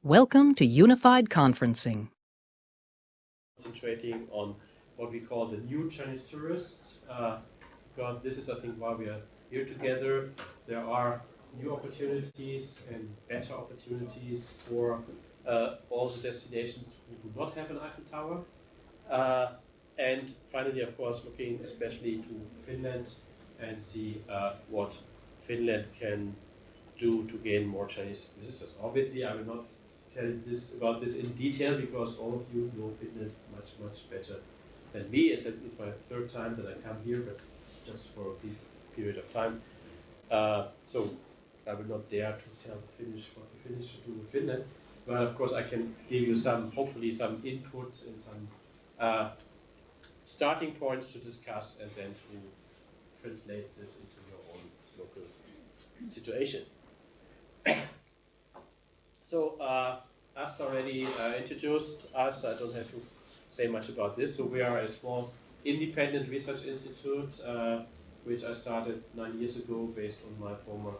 Welcome to Unified Conferencing. Concentrating on what we call the new Chinese tourists, because this is, I think, why we are here together. There are new opportunities and better opportunities for all the destinations who do not have an Eiffel Tower. And finally, of course, looking especially to Finland and see what Finland can do to gain more Chinese visitors. Obviously, I will not tell about this in detail because all of you know Finland much better than me. It's my third time that I come here, but just for a brief period of time. So I will not dare to tell the Finnish what the Finnish do in Finland. But of course, I can give you hopefully some input and some starting points to discuss, and then to translate this into your own local situation. So, as already introduced us, I don't have to say much about this. So we are a small independent research institute, which I started 9 years ago based on my former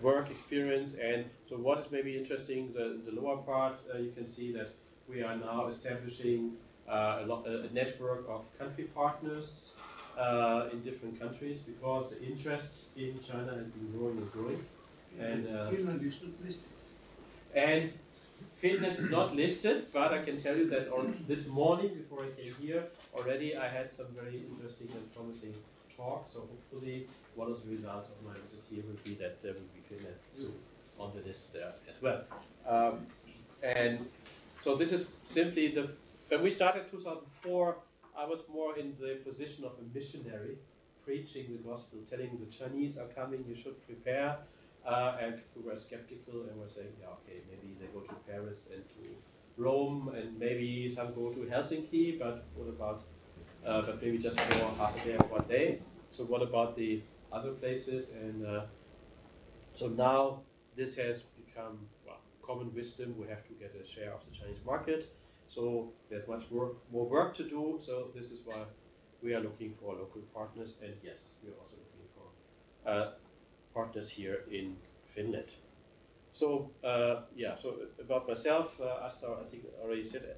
work experience. And so what is maybe interesting, the lower part, you can see that we are now establishing a network of country partners in different countries, because the interest in China has been growing and growing. And Finland is not listed. And Finland is not listed, but I can tell you that this morning, before I came here, already I had some very interesting and promising talks. So hopefully one of the results of my visit here will be that there will be Finland on the list as well. And so this is simply when we started 2004, I was more in the position of a missionary, preaching the gospel, telling the Chinese are coming, you should prepare. And people were skeptical and were saying, yeah, okay, maybe they go to Paris and to Rome, and maybe some go to Helsinki, but what about, but maybe just for half a day or 1 day. So what about the other places? And so now this has become common wisdom. We have to get a share of the Chinese market. So there's much more work to do. So this is why we are looking for local partners. And yes, we are also looking for partners here in Finland. So so about myself, Asta, I think I already said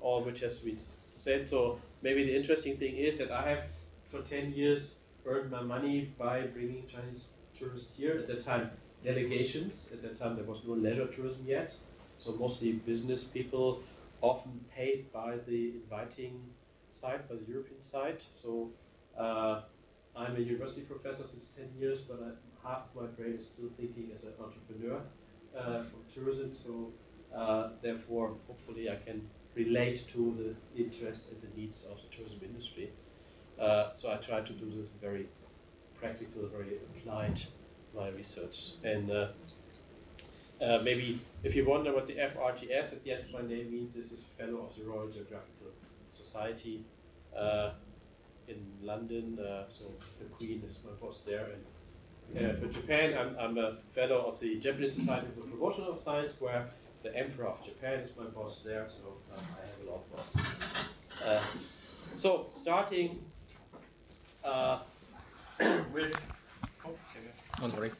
all which has been said. So maybe the interesting thing is that I have for 10 years earned my money by bringing Chinese tourists here. At that time, delegations. At that time, there was no leisure tourism yet. So mostly business people, often paid by the inviting side, by the European side. So I'm a university professor since 10 years, but half of my brain is still thinking as an entrepreneur from tourism. So therefore, hopefully I can relate to the interests and the needs of the tourism industry. So I try to do this very practical, very applied, my research. And maybe if you wonder what the FRGS at the end of my name means, this is Fellow of the Royal Geographical Society in London. So the Queen is my boss there. And for Japan, I'm a fellow of the Japanese Society for the Promotion of Science, where the Emperor of Japan is my boss there. So I have a lot of bosses. So starting with, Don't worry.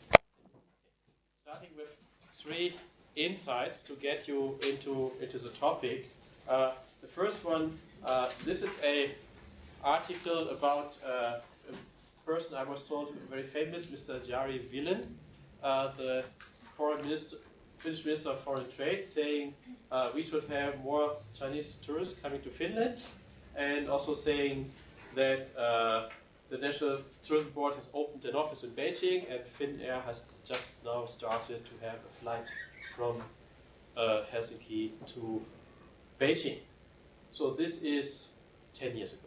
Starting with 3 insights to get you into the topic. The first one, this is an article about a person I was told very famous, Mr. Jari Villen, the Finnish Minister of Foreign Trade, saying we should have more Chinese tourists coming to Finland, and also saying that the National Tourism Board has opened an office in Beijing, and Finnair has just now started to have a flight from Helsinki to Beijing. So this is 10 years ago.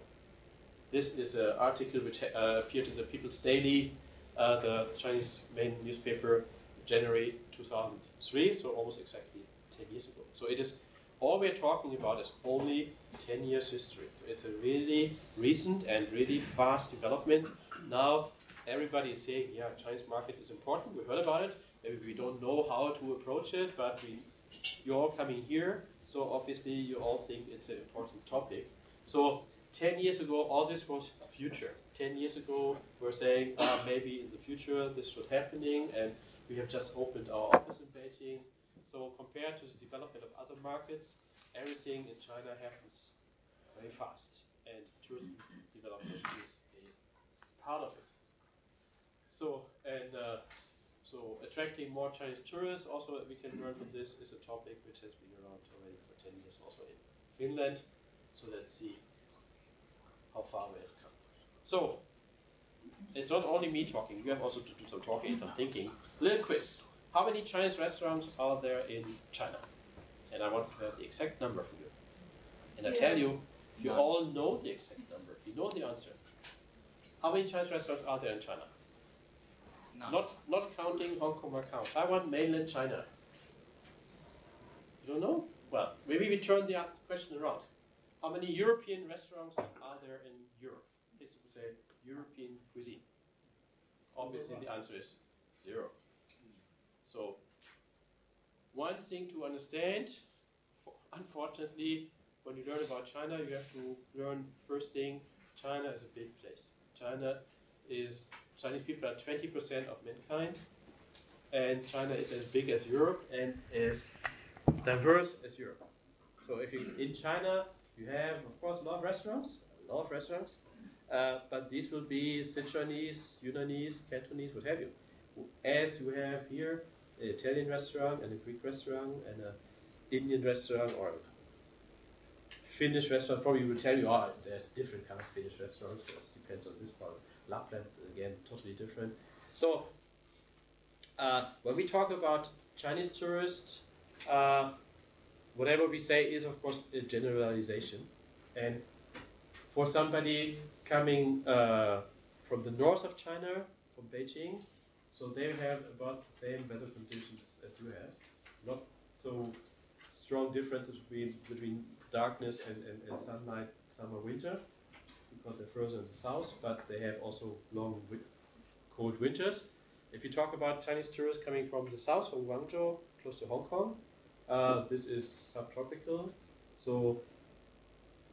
This is an article which appeared in the People's Daily, the Chinese main newspaper, January 2003, so almost exactly 10 years ago. So it is, all we're talking about is only 10 years history. It's a really recent and really fast development. Now everybody is saying, yeah, Chinese market is important. We heard about it. Maybe we don't know how to approach it, but you're all coming here, so obviously you all think it's an important topic. So 10 years ago, all this was future. 10 years ago, we're saying maybe in the future this should happening, and we have just opened our office in Beijing. So compared to the development of other markets, everything in China happens very fast, and tourism development is a part of it. So, so attracting more Chinese tourists, also we can learn from this, is a topic which has been around already for 10 years also in Finland. So let's see how far we have come. So, it's not only me talking, you have also to do some talking and some thinking. Little quiz. How many Chinese restaurants are there in China? And I want to have the exact number for you. And I tell you, you all know the exact number. You know the answer. How many Chinese restaurants are there in China? None. Not counting Hong Kong, Macau. Taiwan, mainland China. You don't know? Well, maybe we turn the question around. How many European restaurants are there in Europe? It's to say European cuisine. Obviously, the answer is 0. So, one thing to understand, unfortunately, when you learn about China, you have to learn first thing, China is a big place. Chinese people are 20% of mankind, and China is as big as Europe and as diverse as Europe. So if you in China, you have, of course, a lot of restaurants, but these will be Sichuanese, Yunnanese, Cantonese, what have you. As you have here, an Italian restaurant and a Greek restaurant and an Indian restaurant or a Finnish restaurant. Probably will tell you, there's different kind of Finnish restaurants. It depends on this part. Lapland, again, totally different. So when we talk about Chinese tourists, whatever we say is, of course, a generalization. And for somebody coming from the north of China, from Beijing, so they have about the same weather conditions as you have. Not so strong differences between darkness and sunlight, summer, winter, because they're frozen in the south, but they have also long, cold winters. If you talk about Chinese tourists coming from the south, from Guangzhou, close to Hong Kong, this is subtropical. So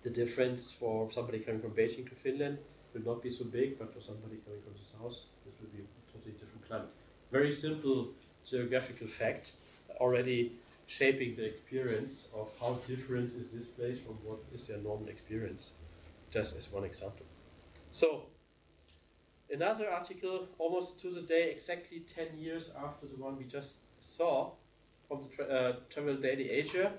the difference for somebody coming from Beijing to Finland will not be so big, but for somebody coming from the south, this will be a totally different climate. Very simple geographical fact, already shaping the experience of how different is this place from what is their normal experience, just as one example. So, another article, almost to the day, exactly 10 years after the one we just saw, from the Travel Daily Asia,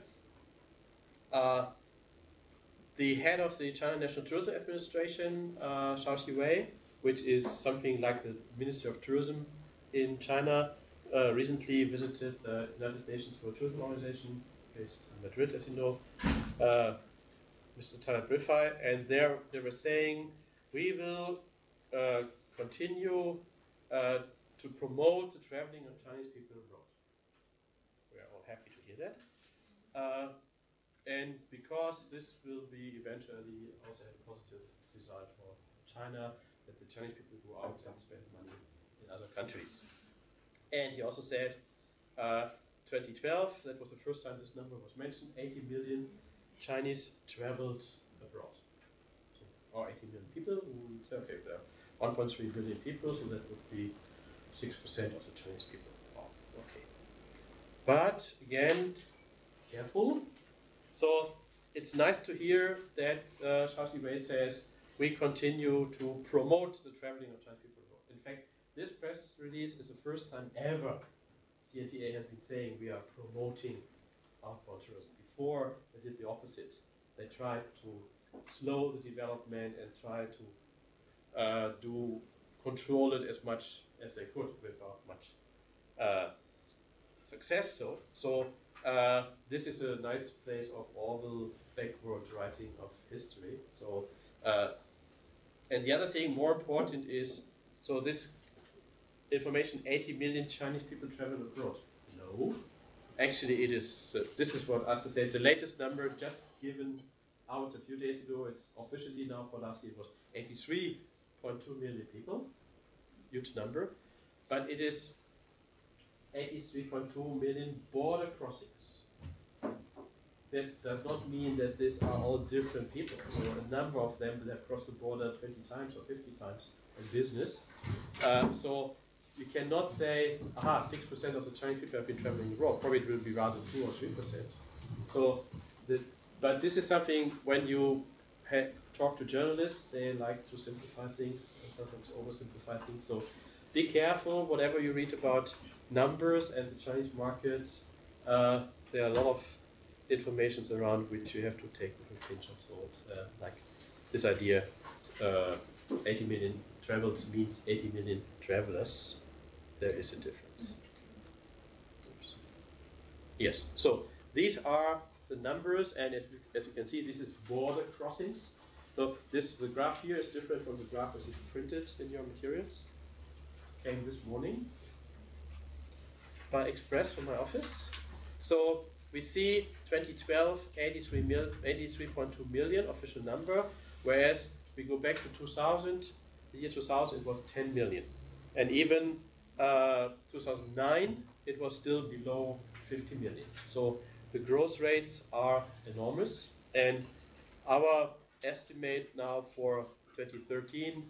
the head of the China National Tourism Administration, Xiao Xiwei, which is something like the Ministry of Tourism in China, recently visited the United Nations World Tourism Organization, based in Madrid, as you know, Mr. Talat Rifai, and they were saying, we will continue to promote the traveling of Chinese people abroad. We are all happy to hear that. And because this will be eventually also have a positive result for China, that the Chinese people go out and spend money in other countries. And he also said, 2012, that was the first time this number was mentioned, 80 million Chinese traveled abroad. So, or 80 million people, we say, okay, there are 1.3 billion people, so that would be 6% of the Chinese people. Oh, okay. But again, careful. So it's nice to hear that Xiao Xiwei says we continue to promote the traveling of Chinese people abroad. In fact, this press release is the first time ever CNTA has been saying we are promoting outbound tourism. Before, they did the opposite. They tried to slow the development and try to control it as much as they could without much success. So this is a nice place of all the backward writing of history. So, and the other thing, more important, is so this information: 80 million Chinese people travel abroad. No, actually, it is. This is what Asta said. The latest number just given out a few days ago. It's officially now for last year. It was 83.2 million people. Huge number, but it is 83.2 million border crossings. That does not mean that these are all different people. So a number of them will have crossed the border 20 times or 50 times in business. So you cannot say, 6% of the Chinese people have been traveling the world. Probably it will be rather 2 or 3%. So, but this is something when you talk to journalists, they like to simplify things and sometimes oversimplify things. So be careful, whatever you read about numbers and the Chinese market, there are a lot of informations around which you have to take with a pinch of salt. Like this idea, 80 million travels means 80 million travelers. There is a difference. Oops. Yes, so these are the numbers, and as you can see, this is border crossings. So the graph here is different from the graph as it's printed in your materials. Came this morning by express from my office. So we see 2012, 83.2 million official number, whereas we go back to 2000, the year 2000 it was 10 million. And even 2009 it was still below 50 million. So the growth rates are enormous, and our estimate now for 2013,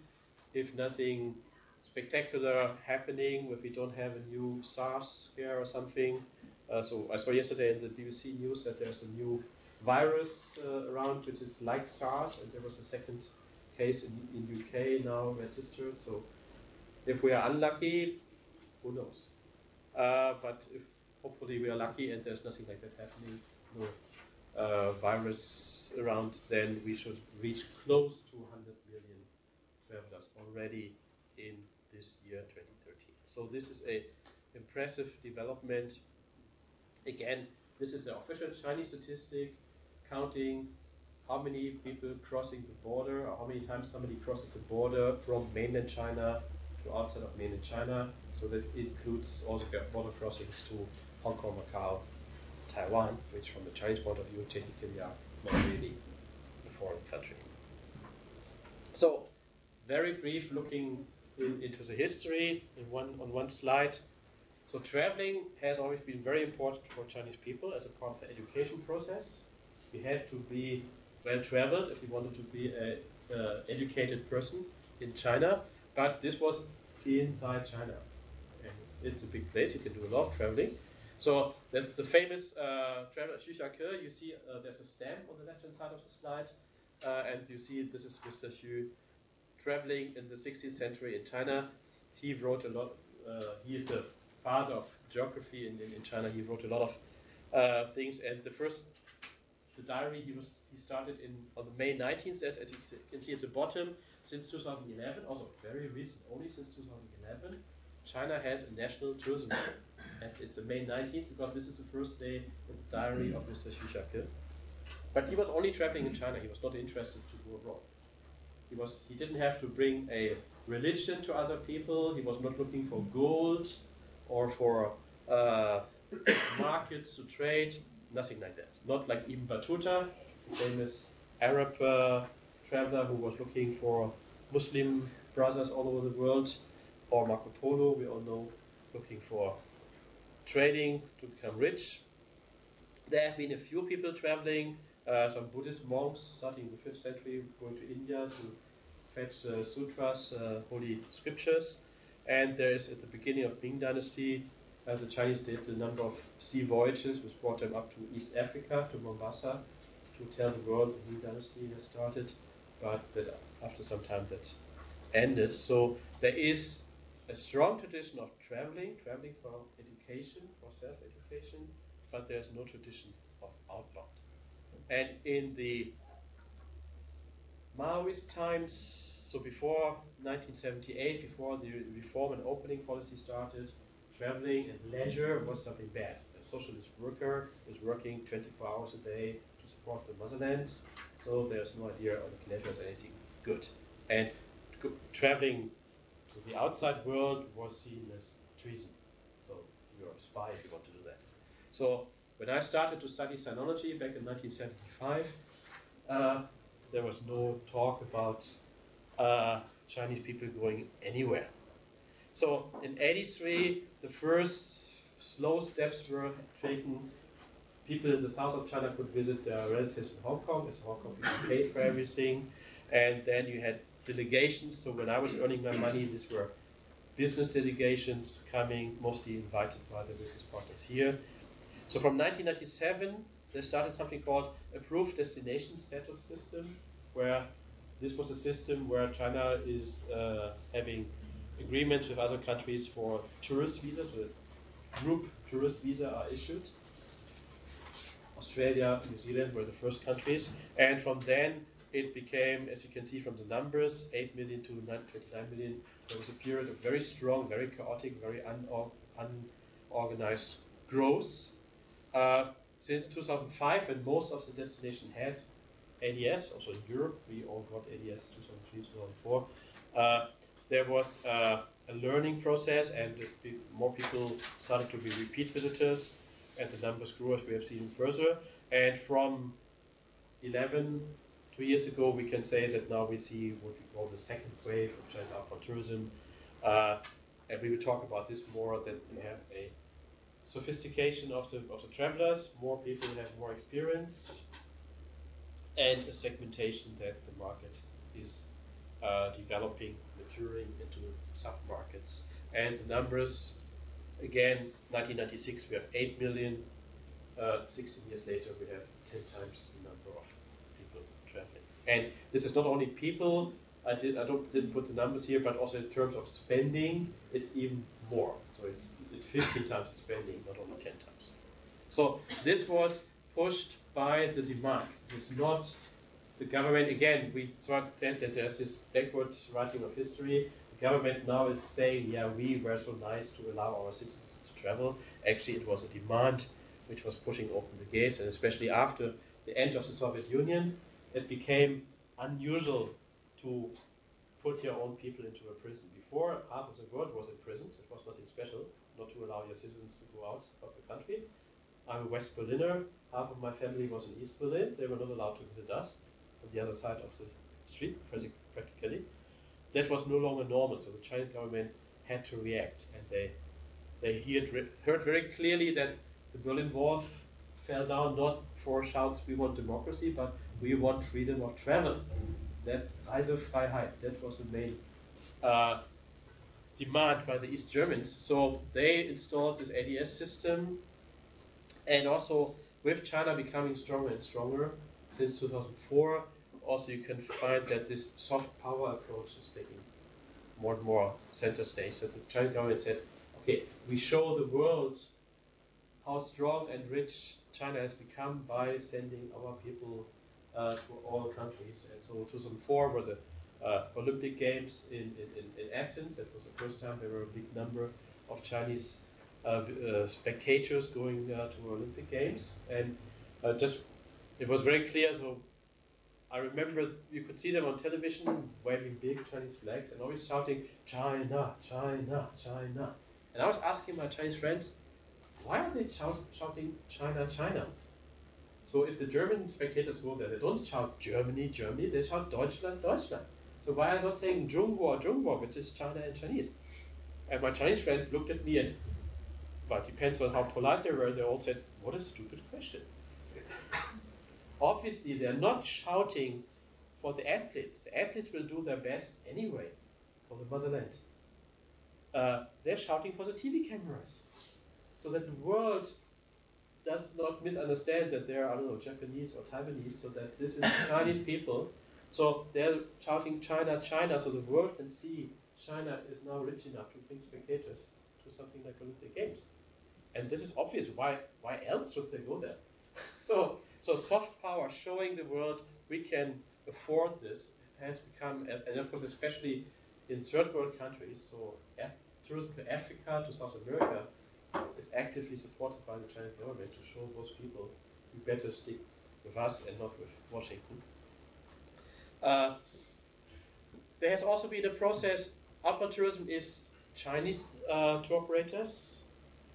if nothing spectacular happening, if we don't have a new SARS scare or something. So I saw yesterday in the BBC news that there's a new virus around which is like SARS, and there was a second case in UK now registered. So if we are unlucky, who knows? But if hopefully we are lucky and there's nothing like that happening, no virus around, then we should reach close to 100 million travelers already in this year 2013. So this is a impressive development. Again, this is the official Chinese statistic counting how many people crossing the border, or how many times somebody crosses the border from mainland China to outside of mainland China. So that includes also border crossings to Hong Kong, Macau, Taiwan, which from the Chinese point of view technically are not really a foreign country. So very brief looking into the history on one slide. So traveling has always been very important for Chinese people as a part of the education process. We had to be well traveled if we wanted to be an educated person in China, but this was inside China. And it's a big place, you can do a lot of traveling. So there's the famous traveler Xu Xiake. You see there's a stamp on the left hand side of the slide, and you see this is Mr. Xu traveling in the 16th century in China. He wrote a lot, he is the father of geography in China. He wrote a lot of things, and the diary he started on the May 19th, as you can see at the bottom, since 2011, also very recent, only since 2011, China has a national tourism day. And it's the May 19th because this is the first day in the diary of Mr. Xu Xiake. But he was only traveling in China. He was not interested to go abroad. He didn't have to bring a religion to other people. He was not looking for gold or for markets to trade, nothing like that. Not like Ibn Battuta, the famous Arab traveler who was looking for Muslim brothers all over the world, or Marco Polo, we all know, looking for trading to become rich. There have been a few people traveling, some Buddhist monks starting in the 5th century going to India to fetch sutras, holy scriptures. And there is, at the beginning of Ming Dynasty, the Chinese did a number of sea voyages which brought them up to East Africa, to Mombasa, to tell the world the Ming Dynasty has started, but that after some time that ended. So there is a strong tradition of traveling for education, for self-education, but there's no tradition of outbound. And in the Maoist times, so before 1978, before the reform and opening policy started, traveling and leisure was something bad. A socialist worker is working 24 hours a day to support the motherland, so there's no idea of leisure as anything good. And traveling to the outside world was seen as treason. So you're a spy if you want to do that. So when I started to study sinology back in 1975, there was no talk about Chinese people going anywhere. So in '83, the first slow steps were taken. People in the south of China could visit their relatives in Hong Kong, as Hong Kong people paid for everything. And then you had delegations. So when I was earning my money, these were business delegations coming, mostly invited by the business partners here. So from 1997, they started something called Approved Destination Status System, where this was a system where China is having agreements with other countries for tourist visas, so that group tourist visa are issued. Australia, New Zealand were the first countries, and from then it became, as you can see from the numbers, 8 million to 29 million. There was a period of very strong, very chaotic, very unorganized growth. Since 2005, when most of the destinations had ADS, also in Europe, we all got ADS 2003, 2004, there was a learning process, and more people started to be repeat visitors, and the numbers grew as we have seen further. And from 2 years ago, we can say that now we see what we call the second wave of Chinese outbound tourism. And we will talk about this more, that we have a sophistication of the travelers, more people have more experience, and a segmentation that the market is developing, maturing into sub-markets. And the numbers, again, 1996 we have 8 million, 16 years later we have 10 times the number of people traveling. And this is not only people, I didn't put the numbers here, but also in terms of spending, it's even more. So it's 15 times the spending, not only 10 times. So this was pushed by the demand. This is not the government. Again, we said that there's this backward writing of history. The government now is saying, yeah, we were so nice to allow our citizens to travel. Actually, it was a demand which was pushing open the gates, and especially after the end of the Soviet Union, it became unusual to put your own people into a prison. Before, half of the world was in prison. It was nothing special not to allow your citizens to go out of the country. I'm a West Berliner. Half of my family was in East Berlin. They were not allowed to visit us on the other side of the street, practically. That was no longer normal, so the Chinese government had to react, and they heard very clearly that the Berlin Wall fell down not for shouts, we want democracy, but we want freedom of travel. That Reisefreiheit, that was the main demand by the East Germans. So they installed this ADS system, and also with China becoming stronger and stronger since 2004, also you can find that this soft power approach is taking more and more center stage. That the Chinese government said, okay, we show the world how strong and rich China has become by sending our people to all countries. And so 2004 was the Olympic Games in Athens. That was the first time there were a big number of Chinese spectators going to Olympic Games. And it was very clear. So I remember you could see them on television waving big Chinese flags and always shouting, China, China, China. And I was asking my Chinese friends, why are they shouting China, China? So if the German spectators go there, they don't shout Germany, Germany, they shout Deutschland, Deutschland. So why are they not saying Zhongguo, Zhongguo, which is China in Chinese? And my Chinese friend looked at me and, well, it depends on how polite they were, they all said, what a stupid question. Obviously, they're not shouting for the athletes. The athletes will do their best anyway for the motherland. They're shouting for the TV cameras, so that the world does not misunderstand that they're, I don't know, Japanese or Taiwanese, so that this is Chinese people. So they're shouting China, China, so the world can see China is now rich enough to bring spectators to something like Olympic Games. And this is obvious. Why else should they go there? So soft power, showing the world we can afford this, has become, and of course especially in third world countries, so tourism to Africa, to South America, is actively supported by the Chinese government to show those people we better stick with us and not with Washington. There has also been a process. Outbound tourism is Chinese tour operators.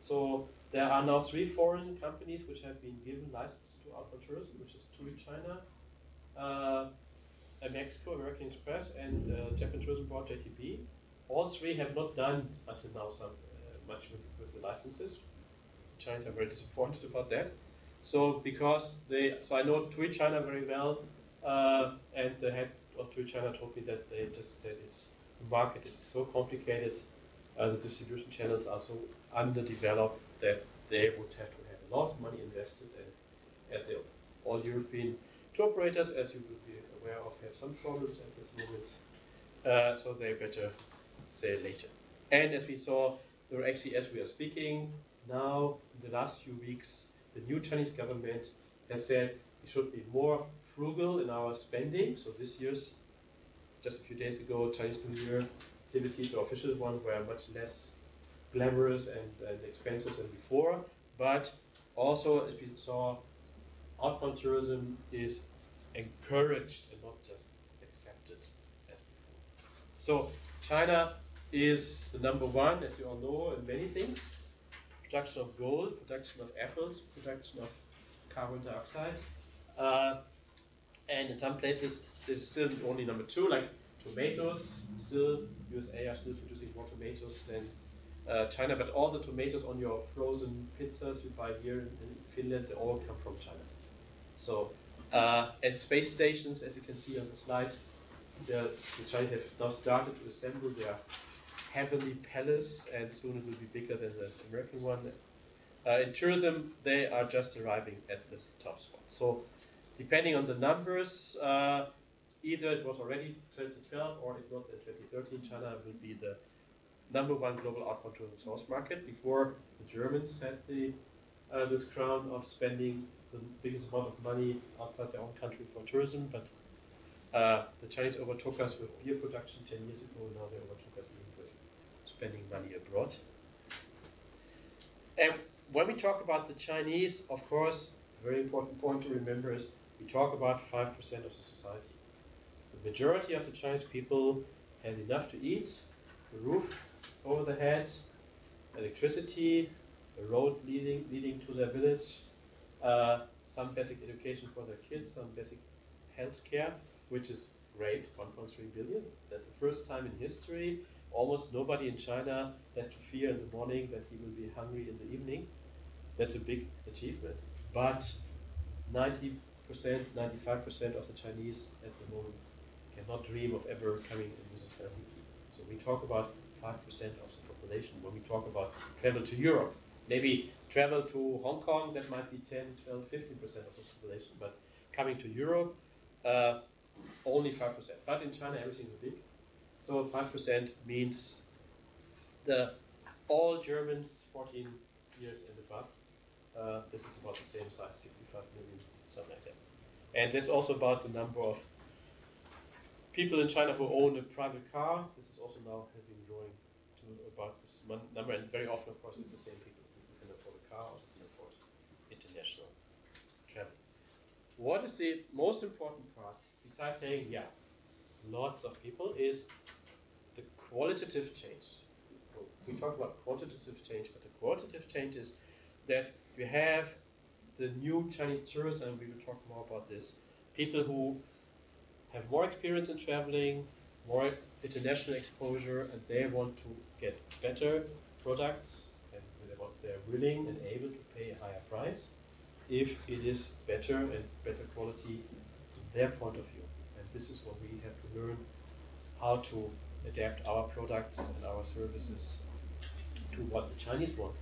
So there are now 3 foreign companies which have been given license to outbound tourism, which is TUI China, Mexico, American Express, and Japan Tourism Board, JTB. All 3 have not done until now much with the licenses. The Chinese are very disappointed about that. So I know TUI China very well, and the head of TUI China told me that they just said the market is so complicated, the distribution channels are so underdeveloped that they would have to have a lot of money invested, and at the all European tour operators, as you will be aware of, have some problems at this moment. So they better say later. And as we saw, there actually, as we are speaking now, in the last few weeks, the new Chinese government has said we should be more frugal in our spending. So this year's, just a few days ago, Chinese New Year activities, or official ones, were much less glamorous and expensive than before. But also, as we saw, outbound tourism is encouraged and not just accepted as before. So China is the number one, as you all know, in many things. Production of gold, production of apples, production of carbon dioxide. And in some places, it's still only number two, like tomatoes. Still, USA are still producing more tomatoes than China, but all the tomatoes on your frozen pizzas you buy here in Finland, they all come from China. So, and space stations, as you can see on the slide, the Chinese have now started to assemble their heavenly palace, and soon it will be bigger than the American one. In tourism, they are just arriving at the top spot. So, depending on the numbers, either it was already 2012 or if not in 2013, China will be the number one global outbound tourism source market. Before, the Germans had this crown of spending the biggest amount of money outside their own country for tourism, but the Chinese overtook us with beer production 10 years ago. Now they overtook us even with spending money abroad. And when we talk about the Chinese, of course, a very important point to remember is we talk about 5% of the society. The majority of the Chinese people has enough to eat, a roof over the head, electricity, a road leading to their village, some basic education for their kids, some basic health care, which is great, 1.3 billion. That's the first time in history. Almost nobody in China has to fear in the morning that he will be hungry in the evening. That's a big achievement. But 90%, 95% of the Chinese at the moment cannot dream of ever coming and visit Helsinki. So we talk about 5% of the population. When we talk about travel to Europe, maybe travel to Hong Kong, that might be 10, 12, 15% of the population. But coming to Europe, only 5%. But in China, everything is big. So 5% means all Germans 14 years and above. This is about the same size, 65 million, something like that. And this is also about the number of people in China who own a private car. This is also now has been growing to about this number, and very often, of course, it's the same people who can afford a car or can afford international travel. What is the most important part, besides saying, yeah, lots of people, is the qualitative change. We talk about quantitative change, but the qualitative change is that we have the new Chinese tourists, and we will talk more about this, people who have more experience in traveling, more international exposure, and they want to get better products, and they're willing and able to pay a higher price if it is better and better quality from their point of view. And this is what we have to learn, how to adapt our products and our services to what the Chinese want,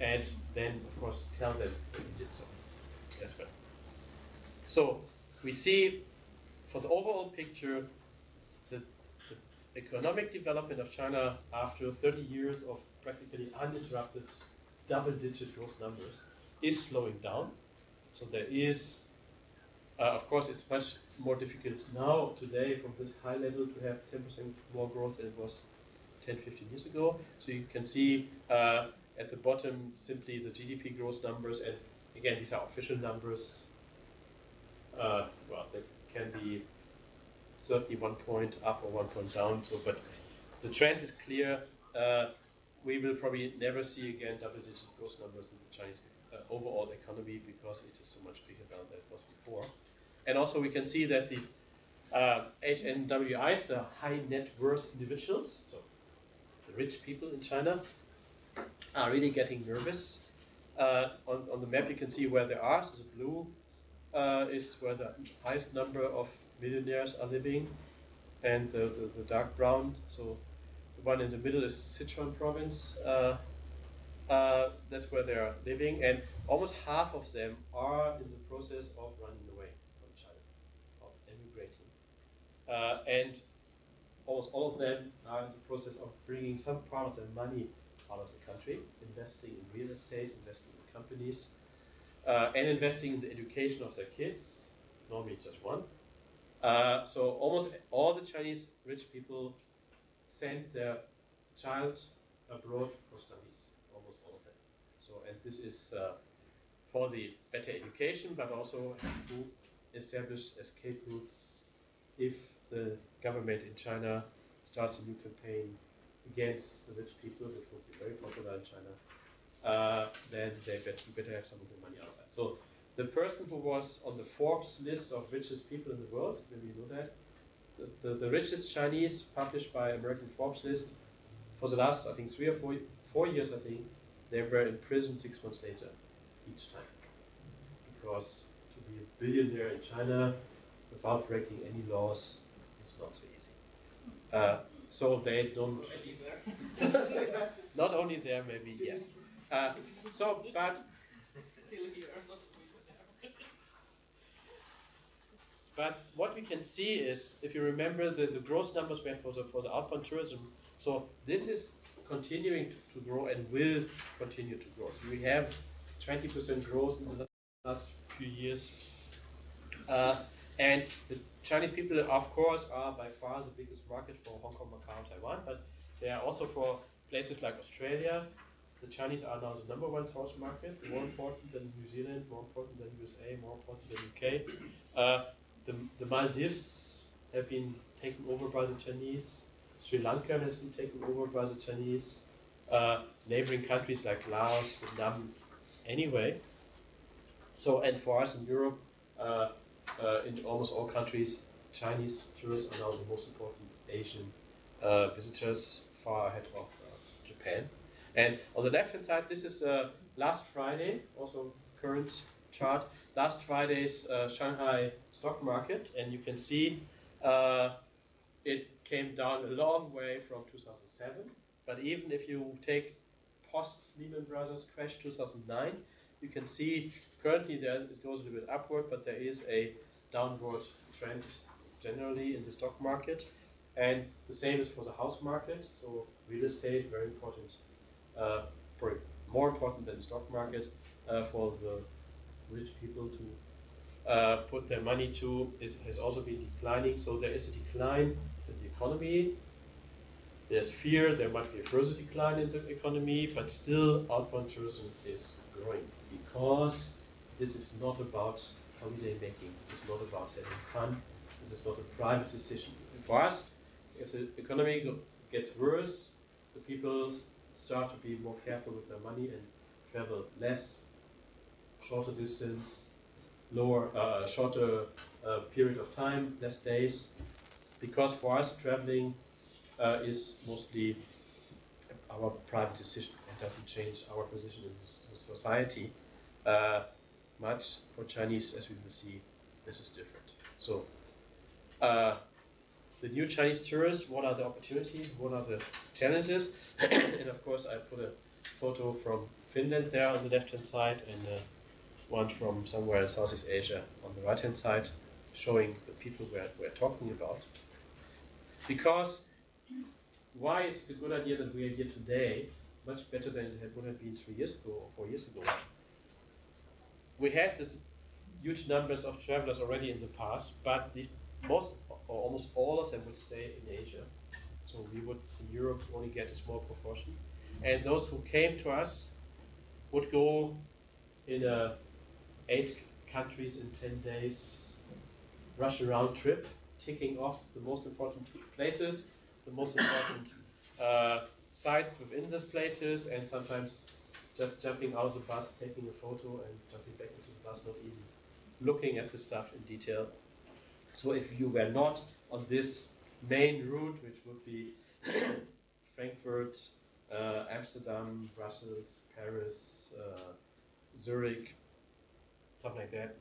and then, of course, tell them that we did so as well. So we see, for the overall picture, the economic development of China after 30 years of practically uninterrupted double-digit growth numbers is slowing down. So there is, of course, it's much more difficult now, today, from this high level to have 10% more growth than it was 10, 15 years ago. So you can see at the bottom simply the GDP growth numbers, and again, these are official numbers. Well, they can be certainly 1 point up or 1 point down. So, but the trend is clear. We will probably never see again double-digit growth numbers in the Chinese overall economy, because it is so much bigger than it was before. And also we can see that the HNWIs, the high net worth individuals, so the rich people in China, are really getting nervous. On the map you can see where they are. So the blue is where the highest number of millionaires are living, and the dark brown, so The one in the middle is Sichuan province. That's where they are living, and almost half of them are in the process of running away from China, of emigrating. And almost all of them are in the process of bringing some part of their money out of the country, investing in real estate, investing in companies, and investing in the education of their kids, normally just one. So almost all the Chinese rich people send their child abroad for studies, almost all of them. So, and this is for the better education, but also to establish escape routes if the government in China starts a new campaign against the rich people, which would be very popular in China, then they better have some of the money outside. So the person who was on the Forbes list of richest people in the world, maybe you know that, the richest Chinese published by American Forbes list, for the last, I think, 3 or 4 years, I think, they were in prison 6 months later, each time. Because to be a billionaire in China without breaking any laws is not so easy. So they don't. Not only there, maybe, yes. But Still here. But what we can see is, if you remember the growth numbers we had for the outbound tourism, so this is continuing to grow and will continue to grow. So we have 20% growth in the last few years. And the Chinese people, of course, are by far the biggest market for Hong Kong, Macau, Taiwan, but they are also for places like Australia. The Chinese are now the #1 source market, more important than New Zealand, more important than USA, more important than UK. The Maldives have been taken over by the Chinese. Sri Lanka has been taken over by the Chinese. Neighboring countries like Laos, Vietnam, anyway. So, and for us in Europe, in almost all countries, Chinese tourists are now the most important Asian visitors, far ahead of Japan. And on the left-hand side, this is last Friday, also current chart, last Friday's Shanghai stock market, and you can see it came down a long way from 2007. But even if you take post-Lehman Brothers crash 2009, you can see currently there it goes a little bit upward, but there is a downward trend generally in the stock market. And the same is for the house market. So real estate, very important, probably more important than the stock market for the rich people to put their money to, has also been declining. So there is a decline in the economy. There's fear there might be a further decline in the economy, but still outbound tourism is growing because this is not about holiday making. This is not about having fun. This is not a private decision. For us, if the economy gets worse, the people start to be more careful with their money and travel less, shorter distance, shorter period of time, less days. Because for us, traveling is mostly our private decision. It doesn't change our position in society much. For Chinese, as we will see, this is different. So the new Chinese tourists, what are the opportunities? What are the challenges? And of course, I put a photo from Finland there on the left-hand side and one from somewhere in Southeast Asia on the right-hand side, showing the people we're talking about. Because why is it a good idea that we are here today, much better than it would have been 3 years ago or 4 years ago? We had this huge numbers of travelers already in the past, but most or almost all of them would stay in Asia. So we would in Europe only get a small proportion. And those who came to us would go in a 8 countries in 10 days rush around trip, ticking off the most important places, the most important sites within these places, and sometimes just jumping out of the bus, taking a photo and jumping back into the bus, not even looking at the stuff in detail. So if you were not on this main route, which would be Frankfurt, Amsterdam, Brussels, Paris, Zurich, something like that,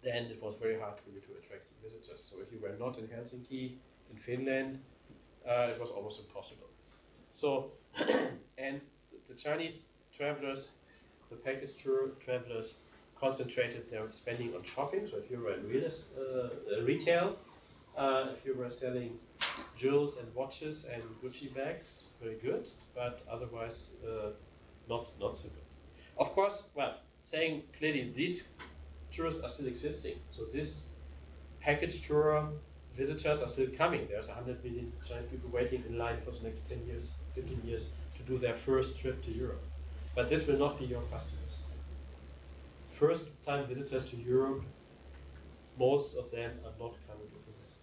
then it was very hard for you to attract visitors. So if you were not in Helsinki, in Finland, it was almost impossible. So, and the Chinese travelers, the package tour travelers, concentrated their spending on shopping. So if you were in retail, if you were selling jewels and watches and Gucci bags, very good, but otherwise not so good. Of course, well, saying clearly these tours are still existing. So this package tour visitors are still coming. There's 100 million Chinese people waiting in line for the next 10 years, 15 years to do their first trip to Europe. But this will not be your customers. First time visitors to Europe, most of them are not coming to Finland.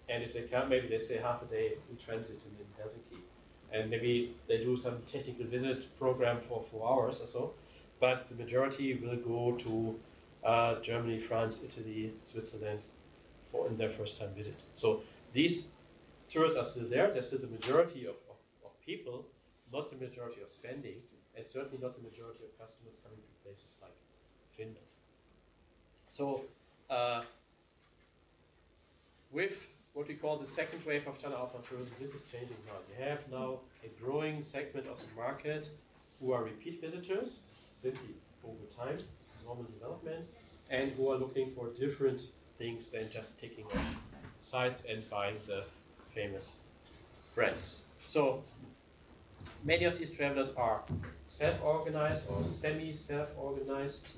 And if they come, maybe they stay half a day in transit in Helsinki. And maybe they do some technical visit program for 4 hours or so. But the majority will go to Germany, France, Italy, Switzerland in their first time visit. So these tourists are still there. They're still the majority of people, not the majority of spending, and certainly not the majority of customers coming to places like Finland. So with what we call the second wave of China outbound tourism, this is changing now. You have now a growing segment of the market who are repeat visitors, simply over time, normal development, and who are looking for different things than just ticking off sites and buying the famous brands. So many of these travelers are self-organized or semi-self-organized.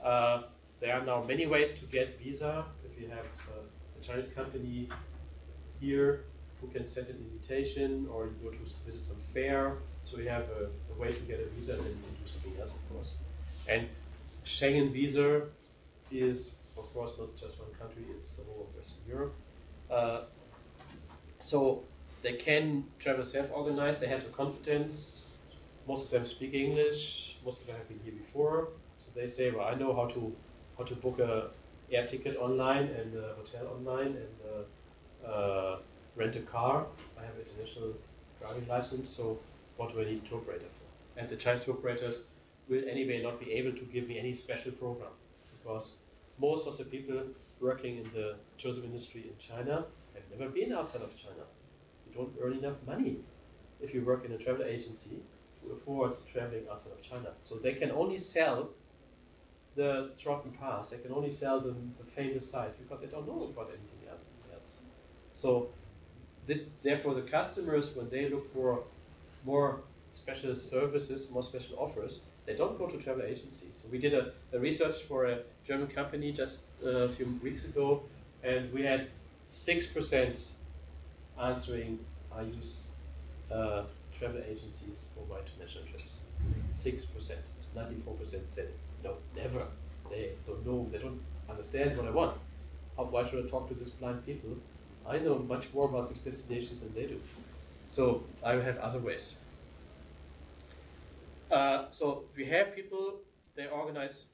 There are now many ways to get visa. If you have a Chinese company here who can send an invitation, or you go to visit some fair, so you have a way to get a visa and then you can do something else, of course. And Schengen visa is, of course, not just one country, it's the whole of Western Europe. So they can travel self-organized, they have the confidence, most of them speak English, most of them have been here before, so they say, well, I know how to book a air ticket online and a hotel online and rent a car. I have an international driving license, so what do I need a tour operator for? And the Chinese tour operators will anyway not be able to give me any special program, because most of the people working in the tourism industry in China have never been outside of China. You don't earn enough money if you work in a travel agency to afford traveling outside of China. So they can only sell the Trocken Pass, they can only sell the famous sites because they don't know about anything else. So therefore the customers, when they look for more special services, more special offers, they don't go to travel agencies. So we did a research for a German company just a few weeks ago, and we had 6% answering, I use travel agencies for my international trips. 6%. 94% said, no, never. They don't know, they don't understand what I want. Why should I talk to these blind people? I know much more about the destinations than they do. So I have other ways. So we have people, they organize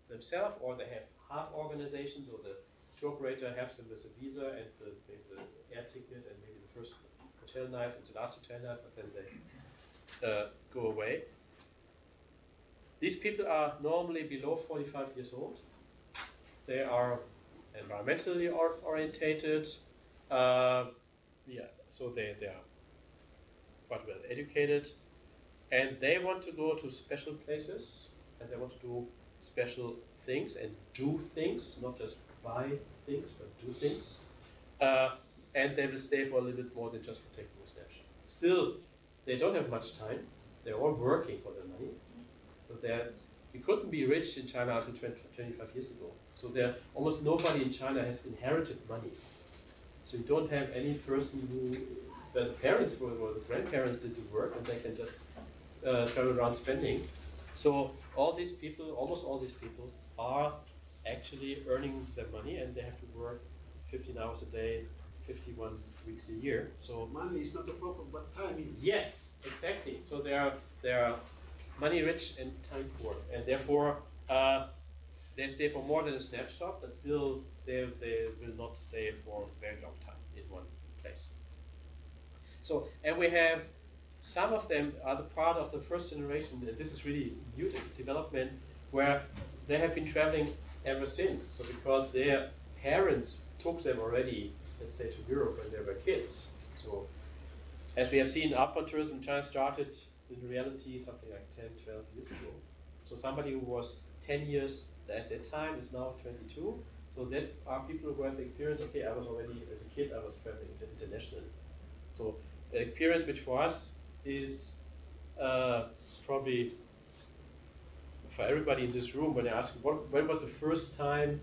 themselves, or they have half organizations, or the tour operator helps them with the visa and the air ticket and maybe the first hotel night and the last hotel night, but then they go away. These people are normally below 45 years old. They are environmentally orientated. So they are quite well educated. And they want to go to special places, and they want to do special things and do things, not just buy things, but do things. And they will stay for a little bit more than just for taking a snapshot. Still, they don't have much time. They're all working for their money. So you couldn't be rich in China until 25 years ago. So almost nobody in China has inherited money. So you don't have any person the parents or the grandparents did the work, and they can just travel around spending. So almost all these people are actually earning their money, and they have to work 15 hours a day, 51 weeks a year. So money is not a problem, but time is. Yes, exactly. So they are money rich and time poor, and therefore they stay for more than a snapshot, but still they will not stay for a very long time in one place. So, and we have some of them are the part of the first generation, and this is really new development, where they have been traveling ever since. So because their parents took them already, let's say, to Europe when they were kids. So as we have seen, outbound tourism in China started in reality something like 10, 12 years ago. So somebody who was 10 years at that time is now 22. So that are people who have the experience, okay, I was already, as a kid, I was traveling internationally. So experience which for us is probably for everybody in this room, when I ask you, when was the first time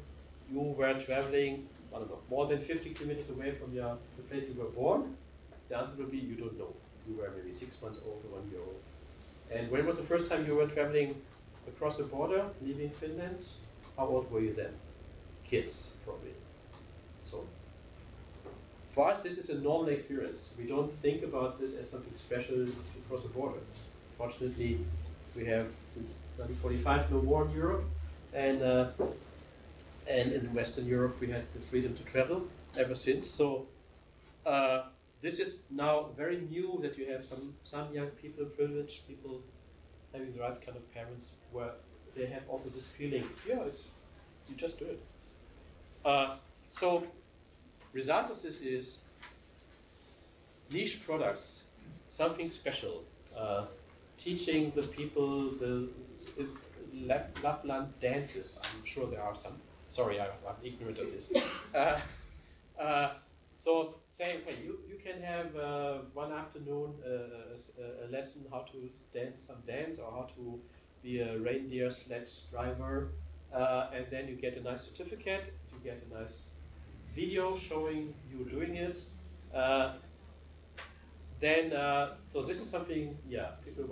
you were traveling, I don't know, more than 50 kilometers away from the place you were born? The answer will be you don't know. You were maybe 6 months old or 1 year old. And when was the first time you were traveling across the border, leaving Finland? How old were you then? Kids, probably. So, for us, this is a normal experience. We don't think about this as something special to cross the border. Fortunately, we have, since 1945, no war in Europe. And in Western Europe, we had the freedom to travel ever since. So, this is now very new that you have some young people, privileged people, having the right kind of parents where they have also this feeling, yeah, you just do it. So, result of this is niche products, something special, teaching the people the Lapland dances. I'm sure there are some. Sorry, I'm ignorant of this. So saying, hey, you can have one afternoon a lesson how to dance some dance or how to be a reindeer sledge driver, and then you get a nice certificate, you get a nice video showing you doing it. So this is something, yeah, people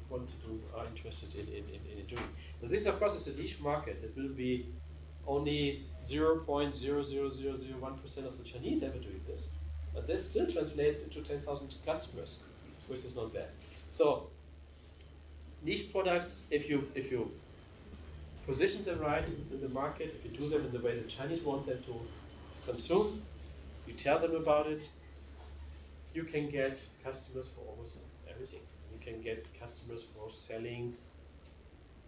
want to do, are interested in doing. So this, of course, is a niche market. It will be only 0.00001% of the Chinese ever doing this, but this still translates into 10,000 customers, which is not bad. So niche products, if you position them right in the market, if you do them in the way the Chinese want them to consume, you tell them about it, you can get customers for almost everything. You can get customers for selling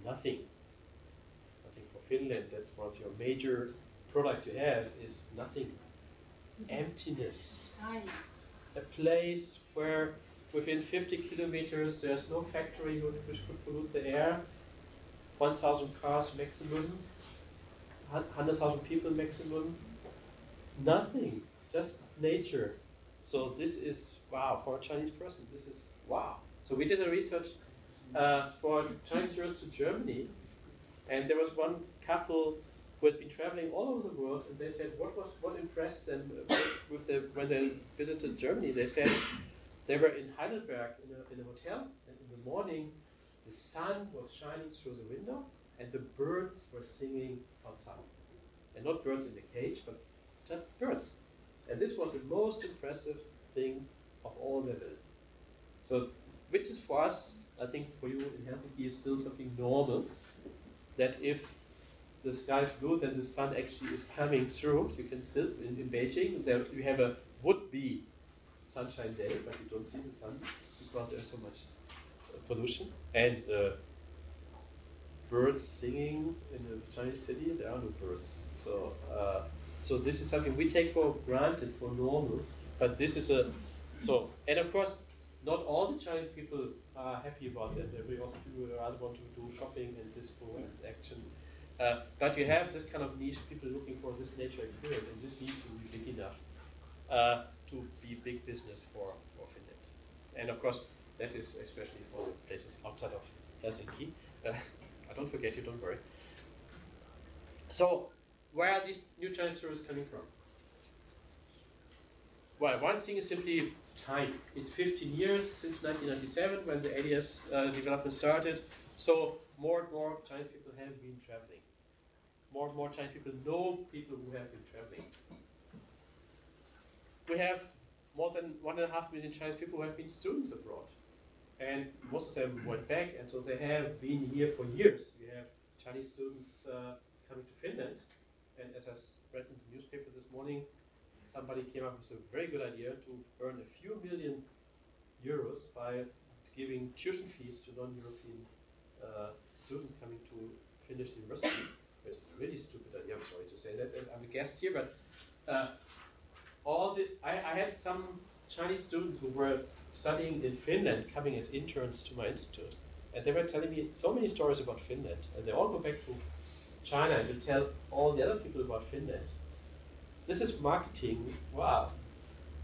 nothing. Nothing for Finland. That's one of your major products you have is nothing. Emptiness. A place where within 50 kilometers there's no factory which could pollute the air. 1,000 cars maximum. 100,000 people maximum. Nothing. Just nature. So this is, wow, for a Chinese person, this is, wow. So we did a research for Chinese tourists to Germany, and there was one couple who had been traveling all over the world, and they said what impressed them when they visited Germany. They said they were in Heidelberg in a hotel, and in the morning the sun was shining through the window, and the birds were singing outside. And not birds in the cage, but just birds. And this was the most impressive thing of all they did. So, which is for us, I think for you in Helsinki, is still something normal. That if the sky is blue, then the sun actually is coming through. So you can still, in Beijing, there you have a would-be sunshine day, but you don't see the sun because there's so much pollution. And birds singing in the Chinese city, there are no birds. So, so this is something we take for granted, for normal. But this is and of course, not all the Chinese people are happy about that. There will also people who rather want to do shopping and disco and action. But you have this kind of niche people looking for this nature experience, and this needs to be big enough to be big business for Finland. And of course, that is especially for the places outside of Helsinki. I don't forget you, don't worry. So, where are these new Chinese tourists coming from? Well, one thing is simply time. It's 15 years since 1997 when the ADS development started. So more and more Chinese people have been traveling. More and more Chinese people know people who have been traveling. We have more than 1.5 million Chinese people who have been students abroad. And most of them went back, and so they have been here for years. We have Chinese students coming to Finland. And as I read in the newspaper this morning, somebody came up with a very good idea to earn a few million euros by giving tuition fees to non-European students coming to Finnish universities. It's a really stupid idea, I'm sorry to say that. I'm a guest here, but I had some Chinese students who were studying in Finland, coming as interns to my institute, and they were telling me so many stories about Finland, and they all go back to China and to tell all the other people about Finland. This is marketing, wow.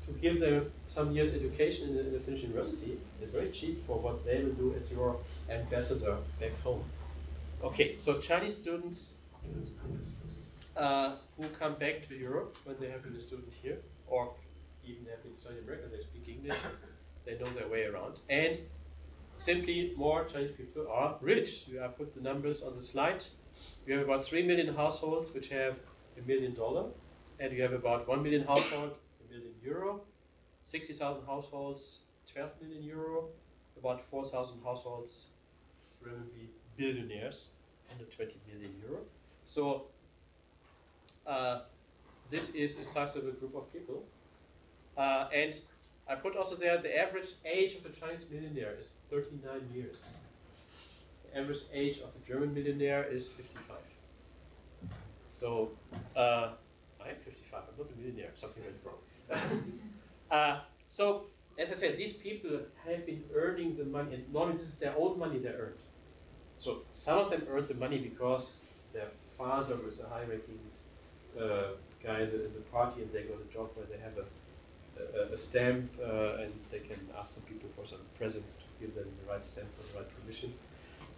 To give them some years education in a Finnish university is very cheap for what they will do as your ambassador back home. Okay, so Chinese students who come back to Europe when they have been a student here, or even have been studying America, they speak English, they know their way around. And simply more Chinese people are rich. I put the numbers on the slide. You have about 3 million households which have $1 million, and you have about 1 million households, €1 million, 60,000 households, 12 million euro, about 4,000 households, renminbi billionaires, 120 million euro. So this is a sizable group of people. And I put also there the average age of a Chinese millionaire is 39 years. The average age of a German millionaire is 55. So I am 55, I'm not a millionaire, something went wrong. So as I said, these people have been earning the money, and normally this is their own money they earned. So some of them earned the money because their father was a high-ranking guy in the party, and they got a job where they have a stamp, and they can ask some people for some presents to give them the right stamp for the right permission.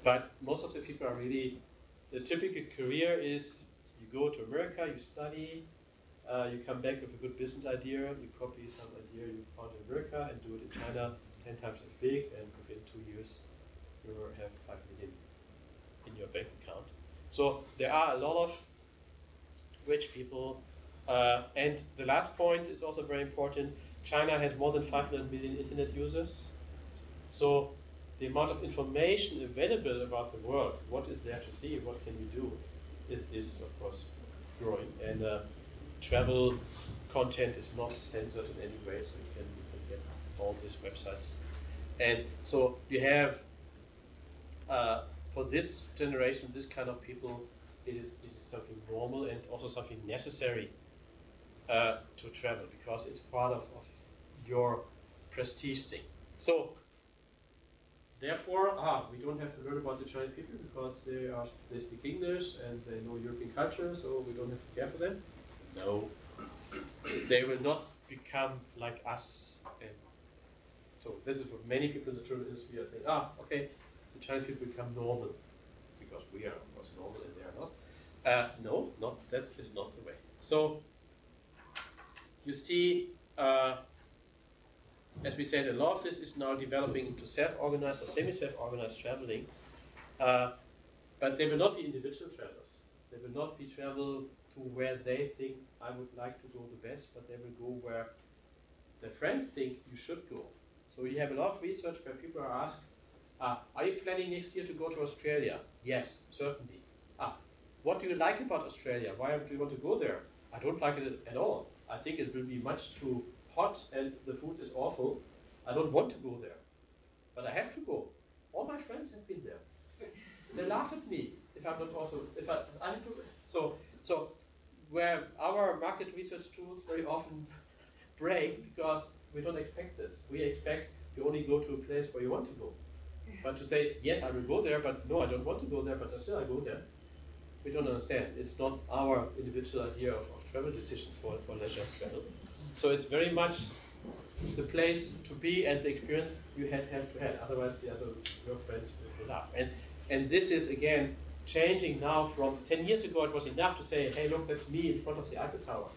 But most of the people are really, the typical career is you go to America, you study, you come back with a good business idea, you copy some idea you found in America and do it in China 10 times as big, and within 2 years you have 5 million in your bank account. So there are a lot of rich people. And the last point is also very important. China has more than 500 million internet users. So the amount of information available about the world, what is there to see, what can we do, is of course growing. And travel content is not censored in any way, so you can get all these websites. And so you have, for this generation, this kind of people, it is something normal and also something necessary to travel, because it's part of your prestige thing. So therefore, we don't have to learn about the Chinese people because they speak English and they know European culture, so we don't have to care for them. No, they will not become like us. And so this is what many people in the travel industry are saying. Okay, the Chinese people become normal because we are of course normal and they are not. No, that is not the way. So you see, as we said, a lot of this is now developing into self-organized or semi-self-organized traveling, but they will not be individual travelers. They will not be travel to where they think I would like to go the best, but they will go where their friends think you should go. So you have a lot of research where people are asked, are you planning next year to go to Australia? Yes, certainly. What do you like about Australia? Why do you want to go there? I don't like it at all. I think it will be much too hot and the food is awful. I don't want to go there, but I have to go. All my friends have been there. They laugh at me if I'm not also, if I have to. So where our market research tools very often break because we don't expect this. We expect you only go to a place where you want to go. But to say, yes, I will go there, but no, I don't want to go there, but still I go there, we don't understand. It's not our individual idea of travel decisions for leisure travel. So it's very much the place to be and the experience you have to have. Otherwise, your friends will laugh. And this is, again, changing now from 10 years ago. It was enough to say, hey, look, that's me in front of the Eiffel Tower.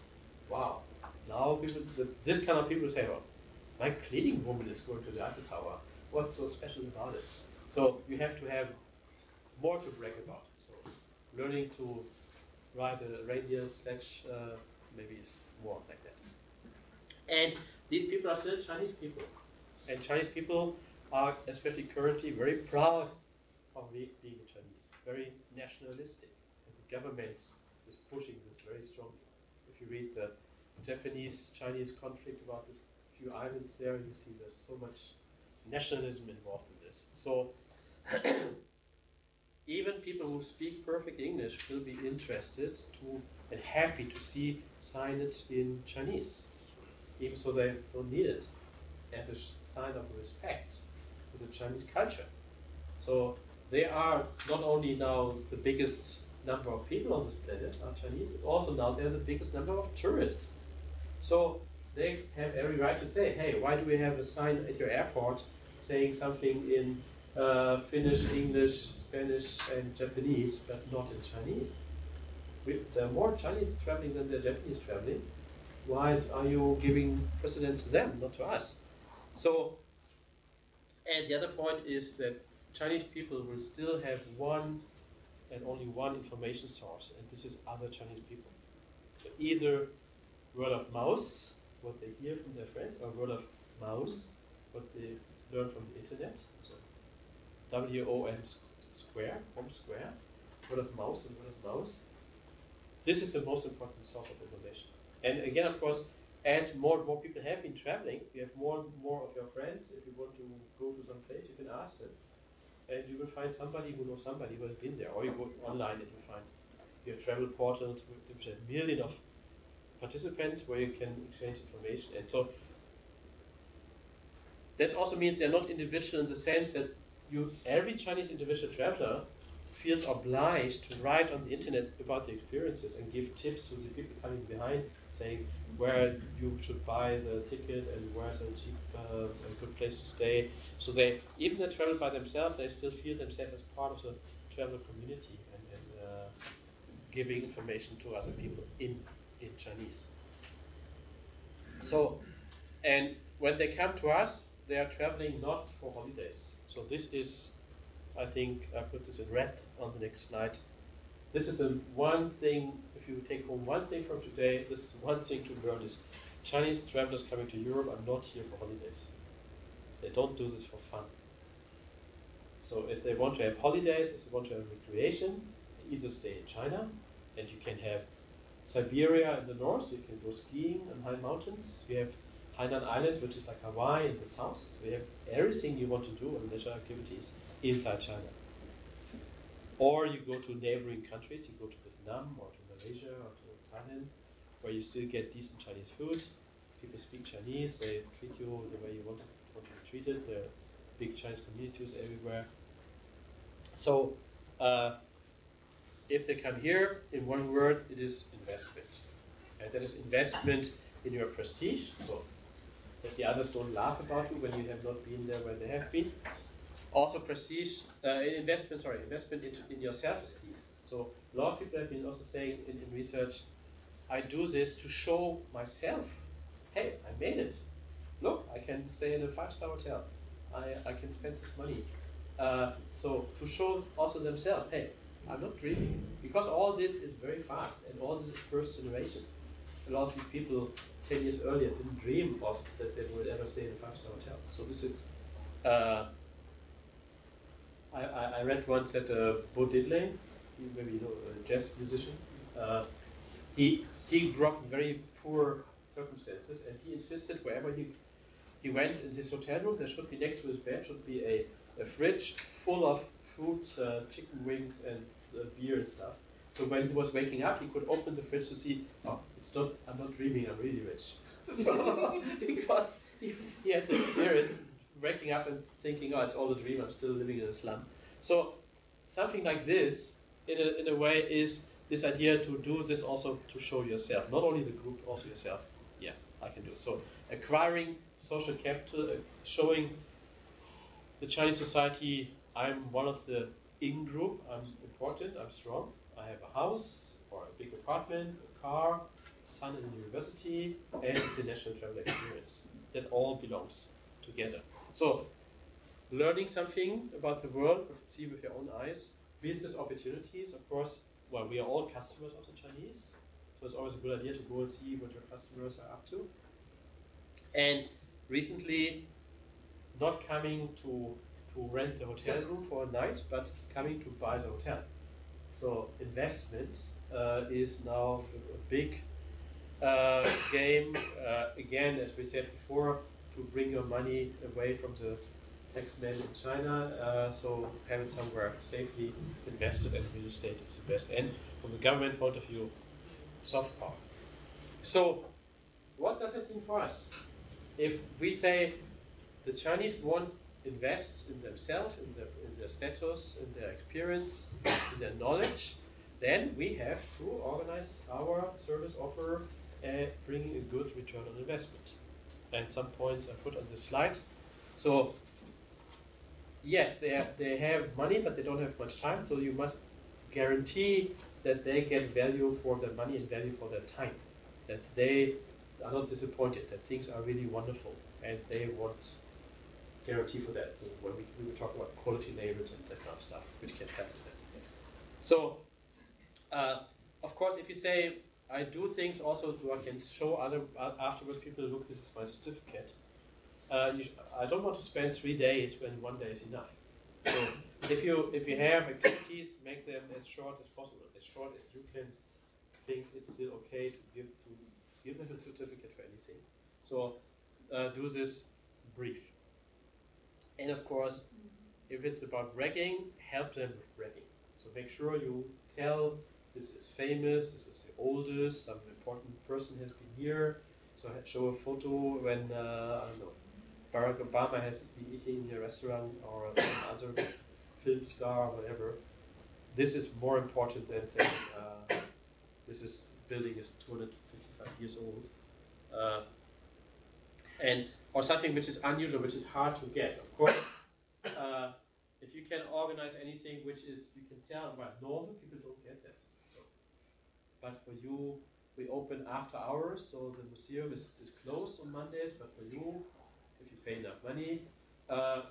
Wow. Now people, this kind of people say, oh, my cleaning woman is going to the Eiffel Tower. What's so special about it? So you have to have more to brag about. So learning to ride a reindeer sledge maybe is more like that. And these people are still Chinese people. And Chinese people are, especially currently, very proud of being Chinese, very nationalistic. And the government is pushing this very strongly. If you read the Japanese-Chinese conflict about this few islands there, you see there's so much nationalism involved in this. So even people who speak perfect English will be interested to and happy to see signage in Chinese, even so they don't need it. as a sign of respect to the Chinese culture. So they are not only now the biggest number of people on this planet are Chinese, it's also now they're the biggest number of tourists. So they have every right to say, hey, why do we have a sign at your airport saying something in Finnish, English, Spanish, and Japanese, but not in Chinese? There are more Chinese traveling than there are Japanese traveling. Why are you giving precedence to them, not to us? So, and the other point is that Chinese people will still have one and only one information source, and this is other Chinese people. So either word of mouth, what they hear from their friends, or word of mouth, what they learn from the internet. So WOM square, home square, word of mouth and word of mouth. This is the most important source of information. And again, of course, as more and more people have been traveling, you have more and more of your friends. If you want to go to some place, you can ask them. And you will find somebody who knows somebody who has been there. Or you go online and you find you have travel portals which have millions of participants where you can exchange information. And so that also means they're not individual in the sense that every Chinese individual traveler feels obliged to write on the internet about the experiences and give tips to the people coming behind, saying where you should buy the ticket and where's a cheap, a good place to stay. So they, even they travel by themselves, they still feel themselves as part of the travel community and giving information to other people in Chinese. So, and when they come to us, they are traveling not for holidays. So this is, I think I put this in red on the next slide. This is one thing, if you take home one thing from today, this is one thing to learn is Chinese travelers coming to Europe are not here for holidays. They don't do this for fun. So if they want to have holidays, if they want to have recreation, they either stay in China, and you can have Siberia in the north, you can go skiing on high mountains. You have Hainan Island, which is like Hawaii in the south. So you have everything you want to do on leisure activities inside China. Or you go to neighboring countries, you go to Vietnam or to Malaysia or to Thailand, where you still get decent Chinese food. People speak Chinese, they treat you the way you want to be treated. There are big Chinese communities everywhere. So if they come here, in one word, it is investment. And that is investment in your prestige, so that the others don't laugh about you when you have not been there where they have been. Also prestige, investment in your self-esteem. So a lot of people have been also saying in research, I do this to show myself, hey, I made it. Look, I can stay in a 5-star hotel. I can spend this money. So to show also themselves, hey, I'm not dreaming. Because all this is very fast and all this is first generation. A lot of these people 10 years earlier didn't dream of that they would ever stay in a 5-star hotel. So this is, I read once that Bo Diddley, maybe you know, a jazz musician, he grew up in very poor circumstances and he insisted wherever he went in his hotel room, there should be next to his bed should be a fridge full of fruit, chicken wings and beer and stuff. So when he was waking up, he could open the fridge to see, oh, I'm not dreaming, I'm really rich. So, because he has the experience waking up and thinking, oh, it's all a dream, I'm still living in a slum. So something like this, in a way, is this idea to do this also to show yourself, not only the group, also yourself. Yeah, I can do it. So acquiring social capital, showing the Chinese society, I'm one of the in-group, I'm important, I'm strong, I have a house or a big apartment, a car, son in university, and international travel experience. That all belongs together. So, learning something about the world, see with your own eyes, business opportunities, of course, well, we are all customers of the Chinese, so it's always a good idea to go and see what your customers are up to. And recently, not coming to rent the hotel room for a night, but coming to buy the hotel. So investment is now a big game. Again, as we said before, to bring your money away from the taxman in China, so have it somewhere safely invested, and real estate is the best. And from the government point of view, soft power. So what does it mean for us? If we say the Chinese won't invest in themselves, in their status, in their experience, in their knowledge, then we have to organize our service offer bringing a good return on investment. And some points I put on this slide. So yes, they have money, but they don't have much time. So you must guarantee that they get value for their money and value for their time. That they are not disappointed. That things are really wonderful, and they want guarantee for that. So when we will talk about quality labels and that kind of stuff, which can help to that. So, of course, if you say I do things also, I can show other afterwards. People look, this is my certificate. I don't want to spend 3 days when 1 day is enough. So if you have activities, make them as short as possible, as short as you can think it's still okay to give them a certificate for anything. So do this brief. And of course, if it's about bragging, help them with bragging. So make sure you tell this is famous, this is the oldest, some important person has been here. So show a photo when I don't know, Barack Obama has been eating in a restaurant or some other film star or whatever. This is more important than saying this building is 255 years old. Or something which is unusual, which is hard to get. Of course, if you can organize anything which is, you can tell, but normal people don't get that. So, but for you, we open after hours, so the museum is closed on Mondays, but for you, if you pay enough money,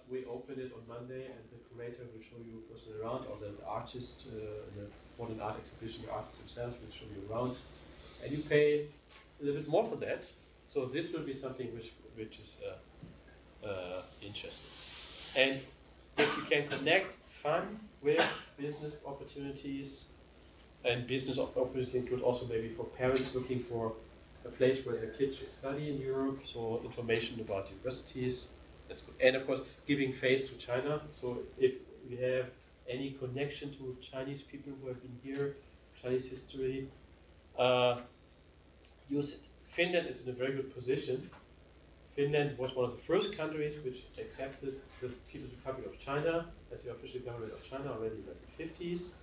we open it on Monday, and the curator will show you a person around, or the artist, in the modern art exhibition, the artist himself will show you around, and you pay a little bit more for that. So this will be something which is interesting. And if you can connect fun with business opportunities, and business opportunities include also maybe for parents looking for a place where their kids should study in Europe, so information about universities, that's good. And of course, giving face to China. So if we have any connection to Chinese people who have been here, Chinese history, use it. Finland is in a very good position. Finland was one of the first countries which accepted the People's Republic of China as the official government of China already in the 1950s.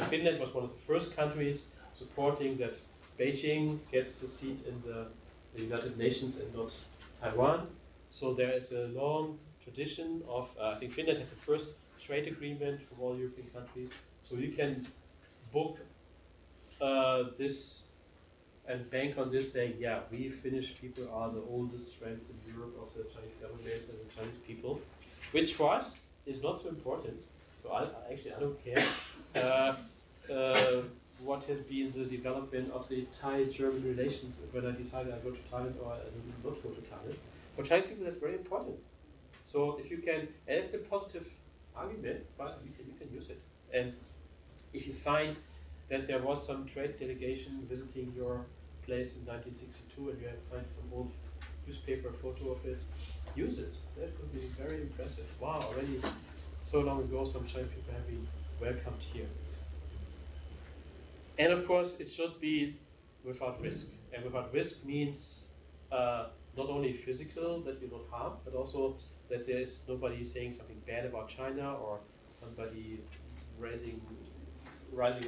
Finland was one of the first countries supporting that Beijing gets a seat in the United Nations and not Taiwan. So there is a long tradition of, I think Finland had the first trade agreement from all European countries. So you can book this and bank on this, saying, yeah, we Finnish people are the oldest friends in Europe of the Chinese government and the Chinese people, which for us is not so important. So I don't care what has been the development of the Thai-German relations when I decided I go to Thailand or I do not go to Thailand. For Chinese people, that's very important. So if you can, and it's a positive argument, but you can use it. And if you find that there was some trade delegation visiting your place in 1962 and you have find some old newspaper photo of it, use it. That could be very impressive. Wow, already so long ago some Chinese people have been welcomed here. And of course it should be without risk. And without risk means not only physical, that you don't harm, but also that there is nobody saying something bad about China or somebody rising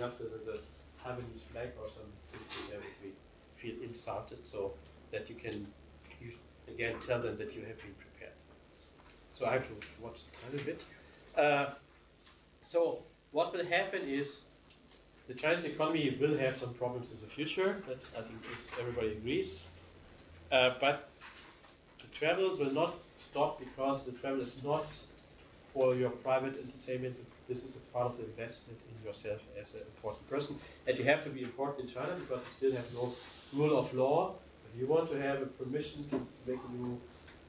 up the Taiwanese flag or something that would feel insulted, so that you again tell them that you have been prepared. So I have to watch the time a bit. So what will happen is the Chinese economy will have some problems in the future. That I think everybody agrees. But the travel will not stop because the travel is not for your private entertainment. This is a part of the investment in yourself as an important person. And you have to be important in China because you still have no rule of law. If you want to have a permission to make a new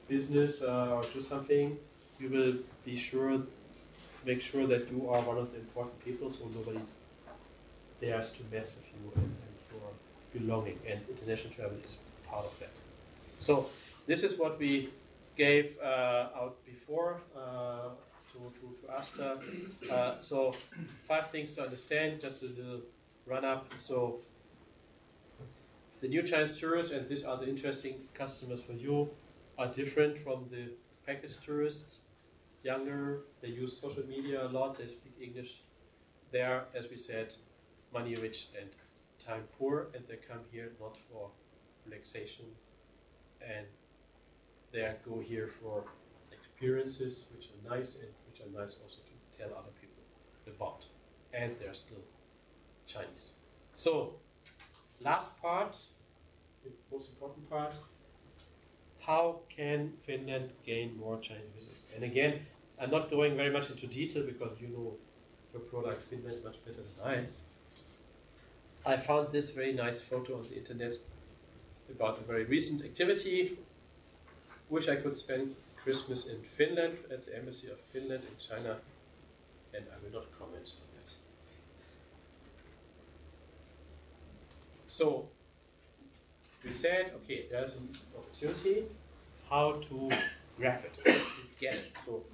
business or do something, you will be sure to make sure that you are one of the important people, so nobody dares to mess with you and your belonging. And international travel is part of that. So this is what we gave out before to Asta. So 5 things to understand, just a little run up. So the new Chinese tourists, and these are the interesting customers for you, are different from the package tourists, younger, they use social media a lot, they speak English. They are, as we said, money rich and time poor, and they come here not for relaxation, and they go here for experiences which are nice and which are nice also to tell other people about. And they're still Chinese. So, last part, the most important part, how can Finland gain more Chinese visitors? And again, I'm not going very much into detail because you know your product Finland much better than I found this very nice photo on the internet about a very recent activity. Wish I could spend Christmas in Finland at the Embassy of Finland in China, and I will not comment on that. So, we said, okay, there's an opportunity, how to grab it, how to get it. So,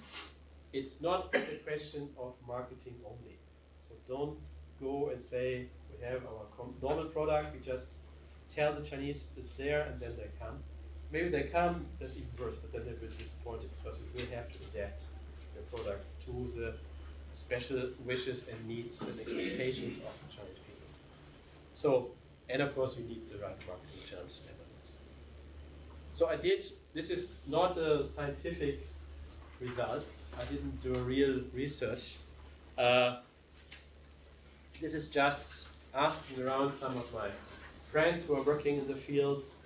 it's not a question of marketing only. So, don't go and say, we have our normal product, we just tell the Chinese it's there and then they come. Maybe they come, that's even worse, but then they'll be disappointed because you will have to adapt your product to the special wishes and needs and expectations of the Chinese people. So, and of course you need the right marketing channels and everything. So I did, this is not a scientific result, I didn't do a real research. This is just asking around some of my friends who are working in the fields.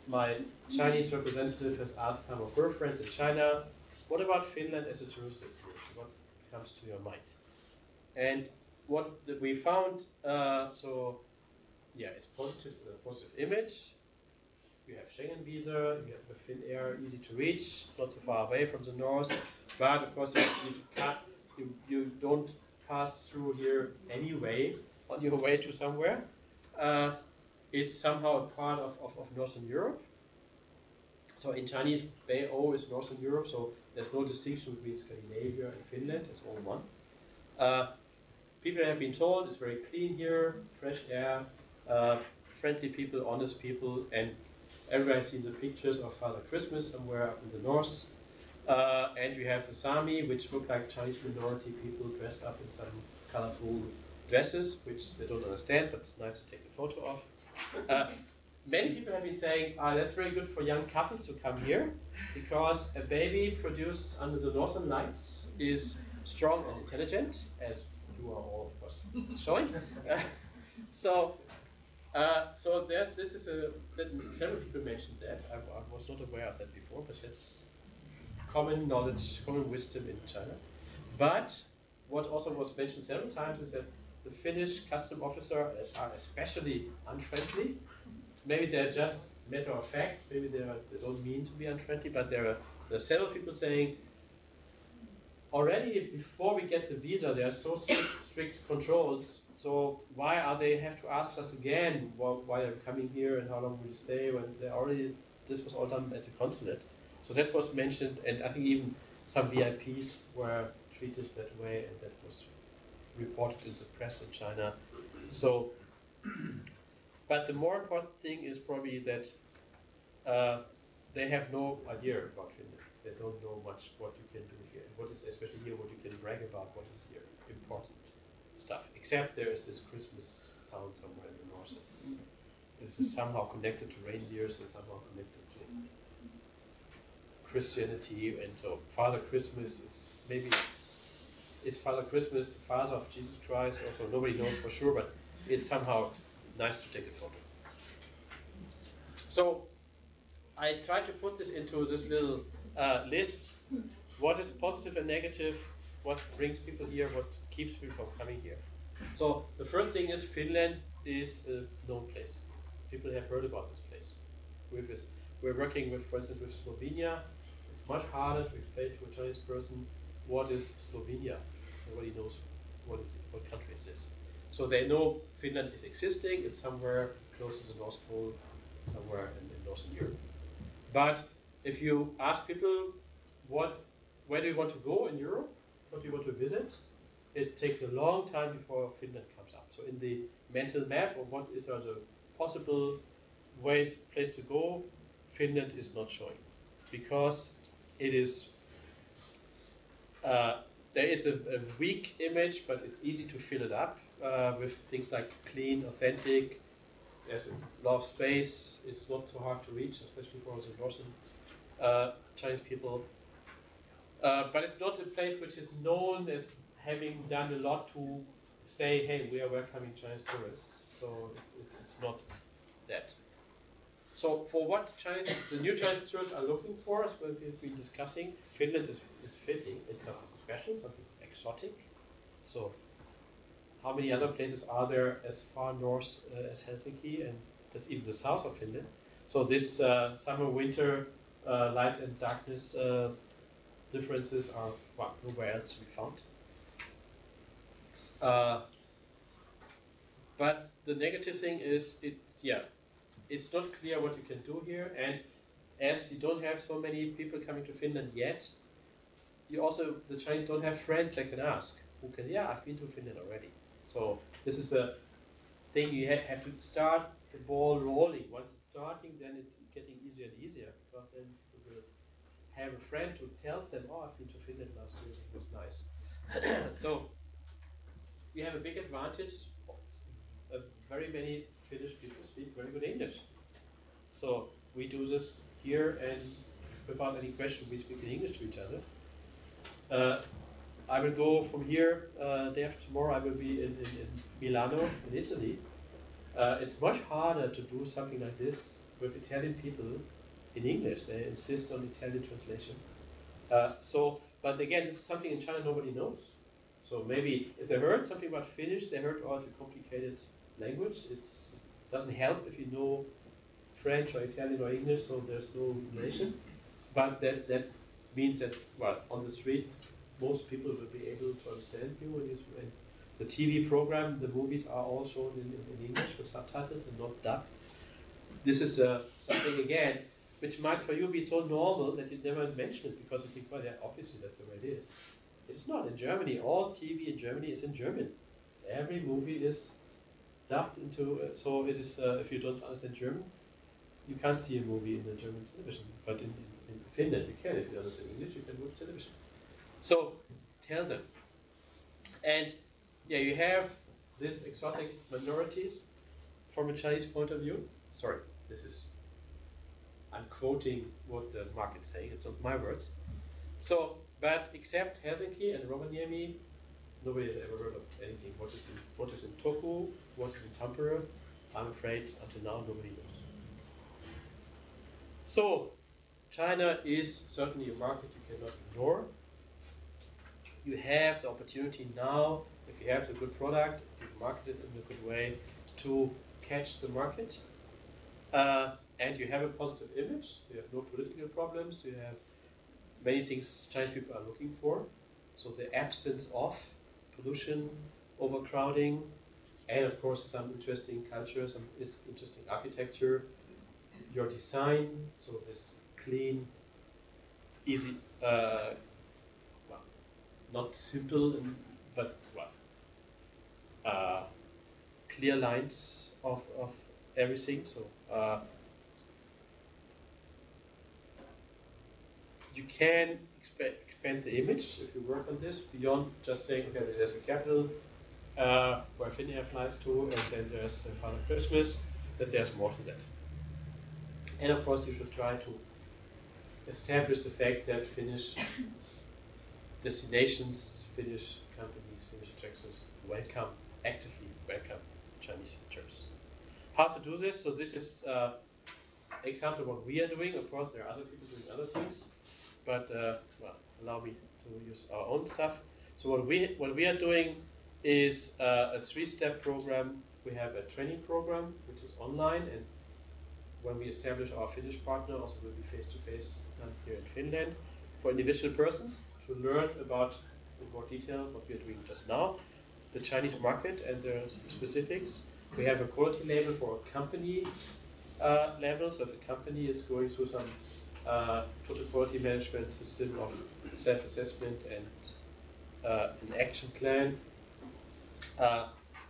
My Chinese representative has asked some of her friends in China, what about Finland as a tourist destination? What comes to your mind? And what we found, so yeah, it's positive, a positive image. You have Schengen visa, you have the Finnair, easy to reach, not so far away from the north. But of course, you don't pass through here anyway on your way to somewhere. It's somehow a part of Northern Europe. So in Chinese, BO is Northern Europe, so there's no distinction between Scandinavia and Finland, it's all one. People have been told it's very clean here, fresh air, friendly people, honest people, and everybody's seen the pictures of Father Christmas somewhere up in the north. And we have the Sami, which look like Chinese minority people dressed up in some colorful dresses, which they don't understand, but it's nice to take a photo of. Many people have been saying, that's very good for young couples to come here, because a baby produced under the northern lights is strong and intelligent, as you are all, of course, showing. So several people mentioned that. I was not aware of that before, but that's common knowledge, common wisdom in China. But what also was mentioned several times is that the Finnish custom officers are especially unfriendly. Maybe they're just matter of fact, maybe they don't mean to be unfriendly, but there are several people saying, already before we get the visa, there are so strict controls, so why are they have to ask us again why they're coming here and how long will you stay when they already, this was all done at the consulate. So that was mentioned, and I think even some VIPs were treated that way, and that was reported in the press in China. So, but the more important thing is probably that they have no idea about Finland. They don't know much what you can do here, what is especially here, what you can brag about, what is here important stuff. Except there is this Christmas town somewhere in the north. This is somehow connected to reindeers and somehow connected to Christianity, and so Father Christmas is Father Christmas the father of Jesus Christ? Also, nobody knows for sure, but it's somehow nice to take a photo. So I tried to put this into this little list. What is positive and negative? What brings people here? What keeps people from coming here? So the first thing is Finland is a known place. People have heard about this place. We're working with, for instance, with Slovenia. It's much harder to explain to a Chinese person what is Slovenia. Nobody knows what country is this. So they know Finland is existing. It's somewhere close to the North Pole, somewhere in Northern Europe. But if you ask people, where do you want to go in Europe? What do you want to visit? It takes a long time before Finland comes up. So in the mental map of what is the possible place to go, Finland is not showing, because it is There is a weak image, but it's easy to fill it up with things like clean, authentic. There's a lot of space. It's not so hard to reach, especially for the northern Chinese people. But it's not a place which is known as having done a lot to say, hey, we are welcoming Chinese tourists. So it's not that. So for what the new Chinese tourists are looking for, as we've been discussing, Finland is fitting. It's something special, something exotic. So how many other places are there as far north as Helsinki, and that's even the south of Finland? So this summer, winter, light and darkness differences are nowhere else to be found. But the negative thing is, it's not clear what you can do here, and as you don't have so many people coming to Finland yet, the Chinese don't have friends they can ask. Who can, I've been to Finland already. So this is a thing you have to start the ball rolling. Once it's starting, then it's getting easier and easier, because then you will have a friend who tells them, I've been to Finland last year, it was nice. So we have a big advantage. Very many Finnish people speak very good English. So we do this here, and without any question, we speak in English to each other. I will go from here, day after tomorrow, I will be in Milano, in Italy. It's much harder to do something like this with Italian people in English. They insist on Italian translation. But again, this is something in China nobody knows. So maybe if they heard something about Finnish, they heard, it's a complicated language. It doesn't help if you know French or Italian or English, so there's no relation. But that means that, on the street, most people will be able to understand you. And the TV program, the movies are all shown in English with subtitles and not dubbed. This is something, again, which might for you be so normal that you never mention it, because you think, obviously that's the way it is. It's not. In Germany, all TV in Germany is in German. Every movie is dubbed into, so it is, if you don't understand German, you can't see a movie in the German television. But in Finland, you can. If you understand English, you can watch television. So, tell them. And, you have these exotic minorities from a Chinese point of view. Sorry, I'm quoting what the market's saying. It's not my words. So, but except Helsinki and Rovaniemi, nobody has ever heard of anything. What is in Turku, what is in Tampere, I'm afraid until now nobody knows. So, China is certainly a market you cannot ignore. You have the opportunity now, if you have a good product, if you market it in a good way, to catch the market. And you have a positive image. You have no political problems. You have many things Chinese people are looking for. So the absence of pollution, overcrowding, and of course some interesting culture, some interesting architecture, your design, so this clean, easy, not simple, but clear lines of everything. So you can expand the image if you work on this beyond just saying, okay, there's a capital where Finnair flies to, and then there's Father Christmas, that there's more to that. And of course, you should try to establish the fact that Finnish destinations, Finnish companies, Finnish attractions actively welcome Chinese tourists. How to do this? So this is example of what we are doing. Of course, there are other people doing other things, but allow me to use our own stuff. So what we are doing is a 3-step program. We have a training program which is online, and when we establish our Finnish partner, also will be face-to-face here in Finland for individual persons to learn about in more detail what we are doing just now, the Chinese market and their specifics. We have a quality label for a company level. So if a company is going through some total quality management system of self-assessment and an action plan,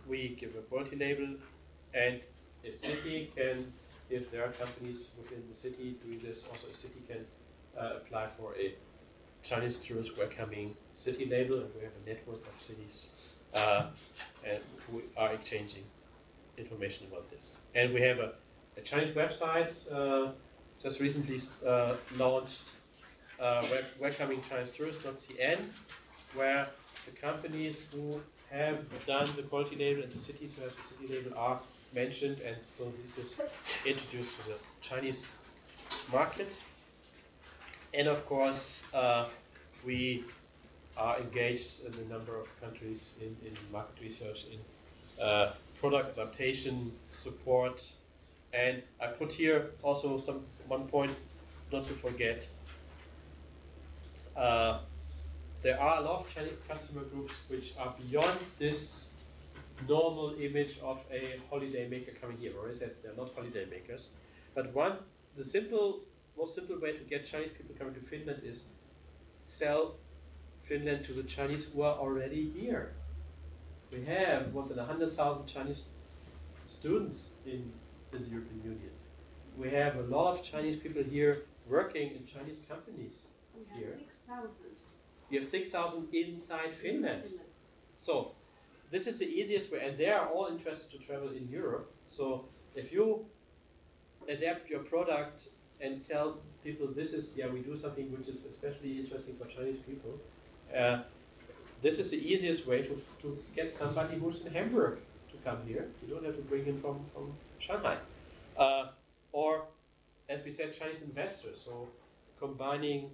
we give a quality label, and a city can, if there are companies within the city doing this, also a city can apply for a Chinese tourists were coming city label, and we have a network of cities, and we are exchanging information about this. And we have a Chinese website just recently launched, welcoming Chinese tourists.cn, where the companies who have done the quality label and the cities who have the city label are mentioned, and so this is introduced to the Chinese market. And of course, we are engaged in a number of countries in market research, in product adaptation, support, and I put here also one point not to forget. There are a lot of Chinese customer groups which are beyond this normal image of a holiday maker coming here, or is that they're not holiday makers. But the most simple way to get Chinese people coming to Finland is sell Finland to the Chinese who are already here. We have more than 100,000 Chinese students in the European Union. We have a lot of Chinese people here working in Chinese companies. We have 6,000. You have 6,000 inside Finland. So this is the easiest way, and they are all interested to travel in Europe. So if you adapt your product and tell people this is, we do something which is especially interesting for Chinese people, this is the easiest way to get somebody who's in Hamburg to come here. You don't have to bring him from Shanghai. Or, as we said, Chinese investors. So combining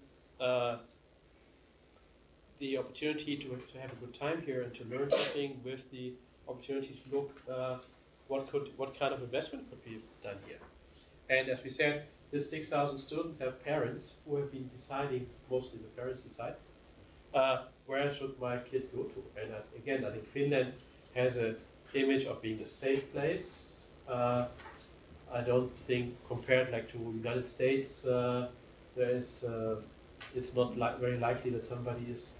the opportunity to have a good time here and to learn something with the opportunity to look what kind of investment could be done here. And as we said, these 6,000 students have parents who have been deciding, mostly the parents decide, where should my kid go to? And again, I think Finland has an image of being a safe place. I don't think, compared like to United States, it's not very likely that somebody is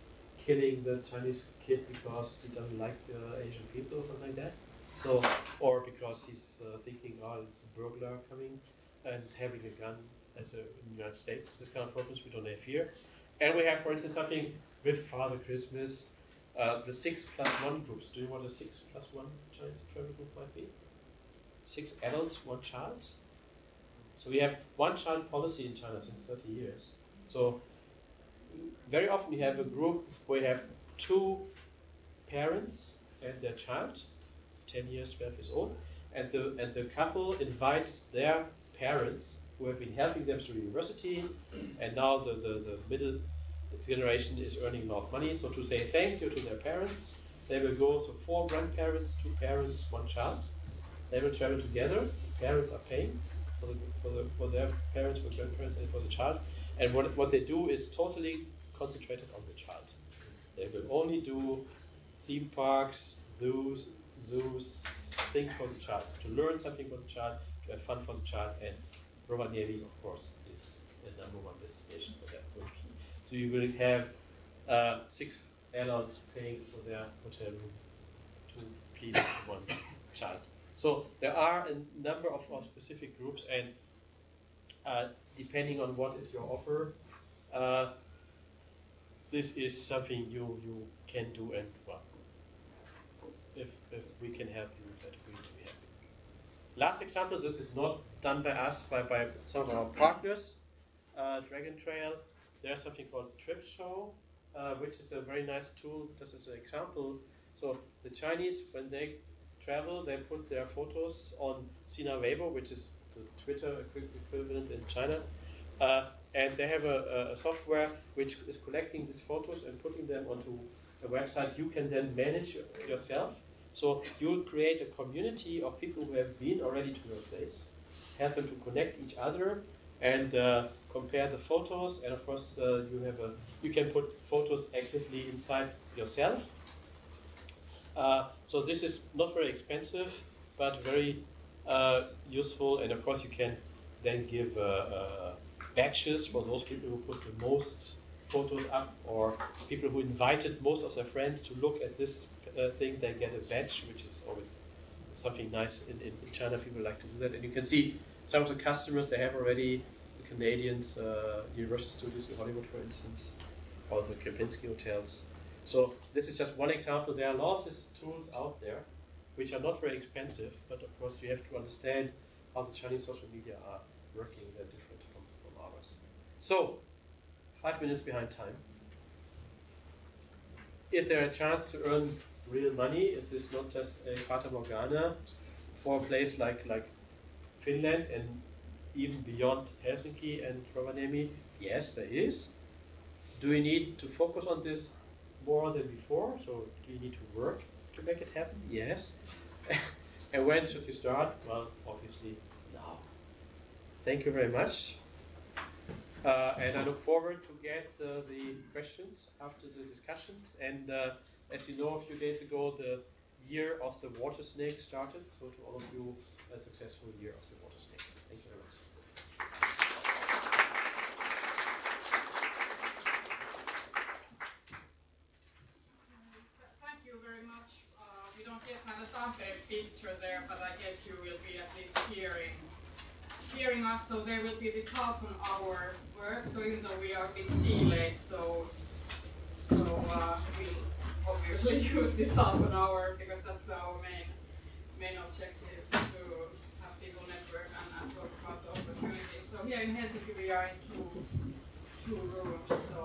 killing the Chinese kid because he doesn't like Asian people or something like that. So, or because he's thinking, it's a burglar coming and having a gun in the United States. This kind of problems we don't have here. And we have, for instance, something with Father Christmas, the 6+1 groups. Do you know what a 6+1 Chinese travel group might be? 6 adults, 1 child. So we have one child policy in China since 30 years. So very often we have a group where you have 2 parents and their child, 10 years, 12 years old, and the couple invites their parents who have been helping them through university, and now the middle generation is earning a lot of money. So to say thank you to their parents, they will go, so 4 grandparents, 2 parents, 1 child. They will travel together. The parents are paying for their parents, for grandparents, and for the child. And what they do is totally concentrated on the child. They will only do theme parks, zoos, things for the child, to learn something for the child, to have fun for the child, and Rovaniemi, of course, is the #1 destination for that. So you will have 6 adults paying for their hotel room to please 1 child. So there are a number of specific groups, and depending on what is your offer, this is something you can do, and if we can help you with that, we will be happy. Last example, this is not done by us, by some of our partners. Dragon Trail, there's something called Trip Show, which is a very nice tool, just as an example. So the Chinese, when they travel, they put their photos on Sina Weibo, which is the Twitter equivalent in China. And they have a software which is collecting these photos and putting them onto a website you can then manage yourself. So you create a community of people who have been already to your place, have them to connect each other, and compare the photos. And of course, you can put photos actively inside yourself. So this is not very expensive, but very useful. And of course, you can then give badges for those people who put the most photos up, or people who invited most of their friends to look at this thing. They get a badge, which is always something nice. In China, people like to do that. And you can see some of the customers they have already, the Canadians, Universal Studios in Hollywood, for instance, or the Kempinski hotels. So this is just one example. There are a lot of these tools out there which are not very expensive, but of course you have to understand how the Chinese social media are working. They're different from ours. So, 5 minutes behind time. If there are a chance to earn real money, if this is not just a fata morgana for a place like Finland and even beyond Helsinki and Rovaniemi, yes, there is. Do we need to focus on this more than before? So do you need to work to make it happen? Yes. And when should you start? Well, obviously now. Thank you very much. And I look forward to get the questions after the discussions. And as you know, a few days ago, the year of the water snake started. So to all of you, a successful year of the water snake. Thank you very much. Thank you very much. We don't yet have a Tampere picture there, but I guess you will be at least hearing us. So there will be this half an hour work. So even though we are a bit delayed, so we'll obviously use this half an hour because that's our main objective, to have people network and talk about the opportunities. So here in Helsinki we are in two rooms. So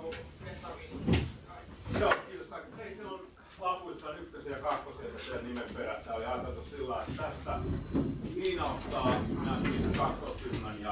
Vesa will start. Joo, kiitos kaikille. Hei, siellä on lapuissa on ykkösiä ja kakkosia sen nimen perässä. Oli ajateltu sillä, että tästä Niina ottaa kakkosymmän ja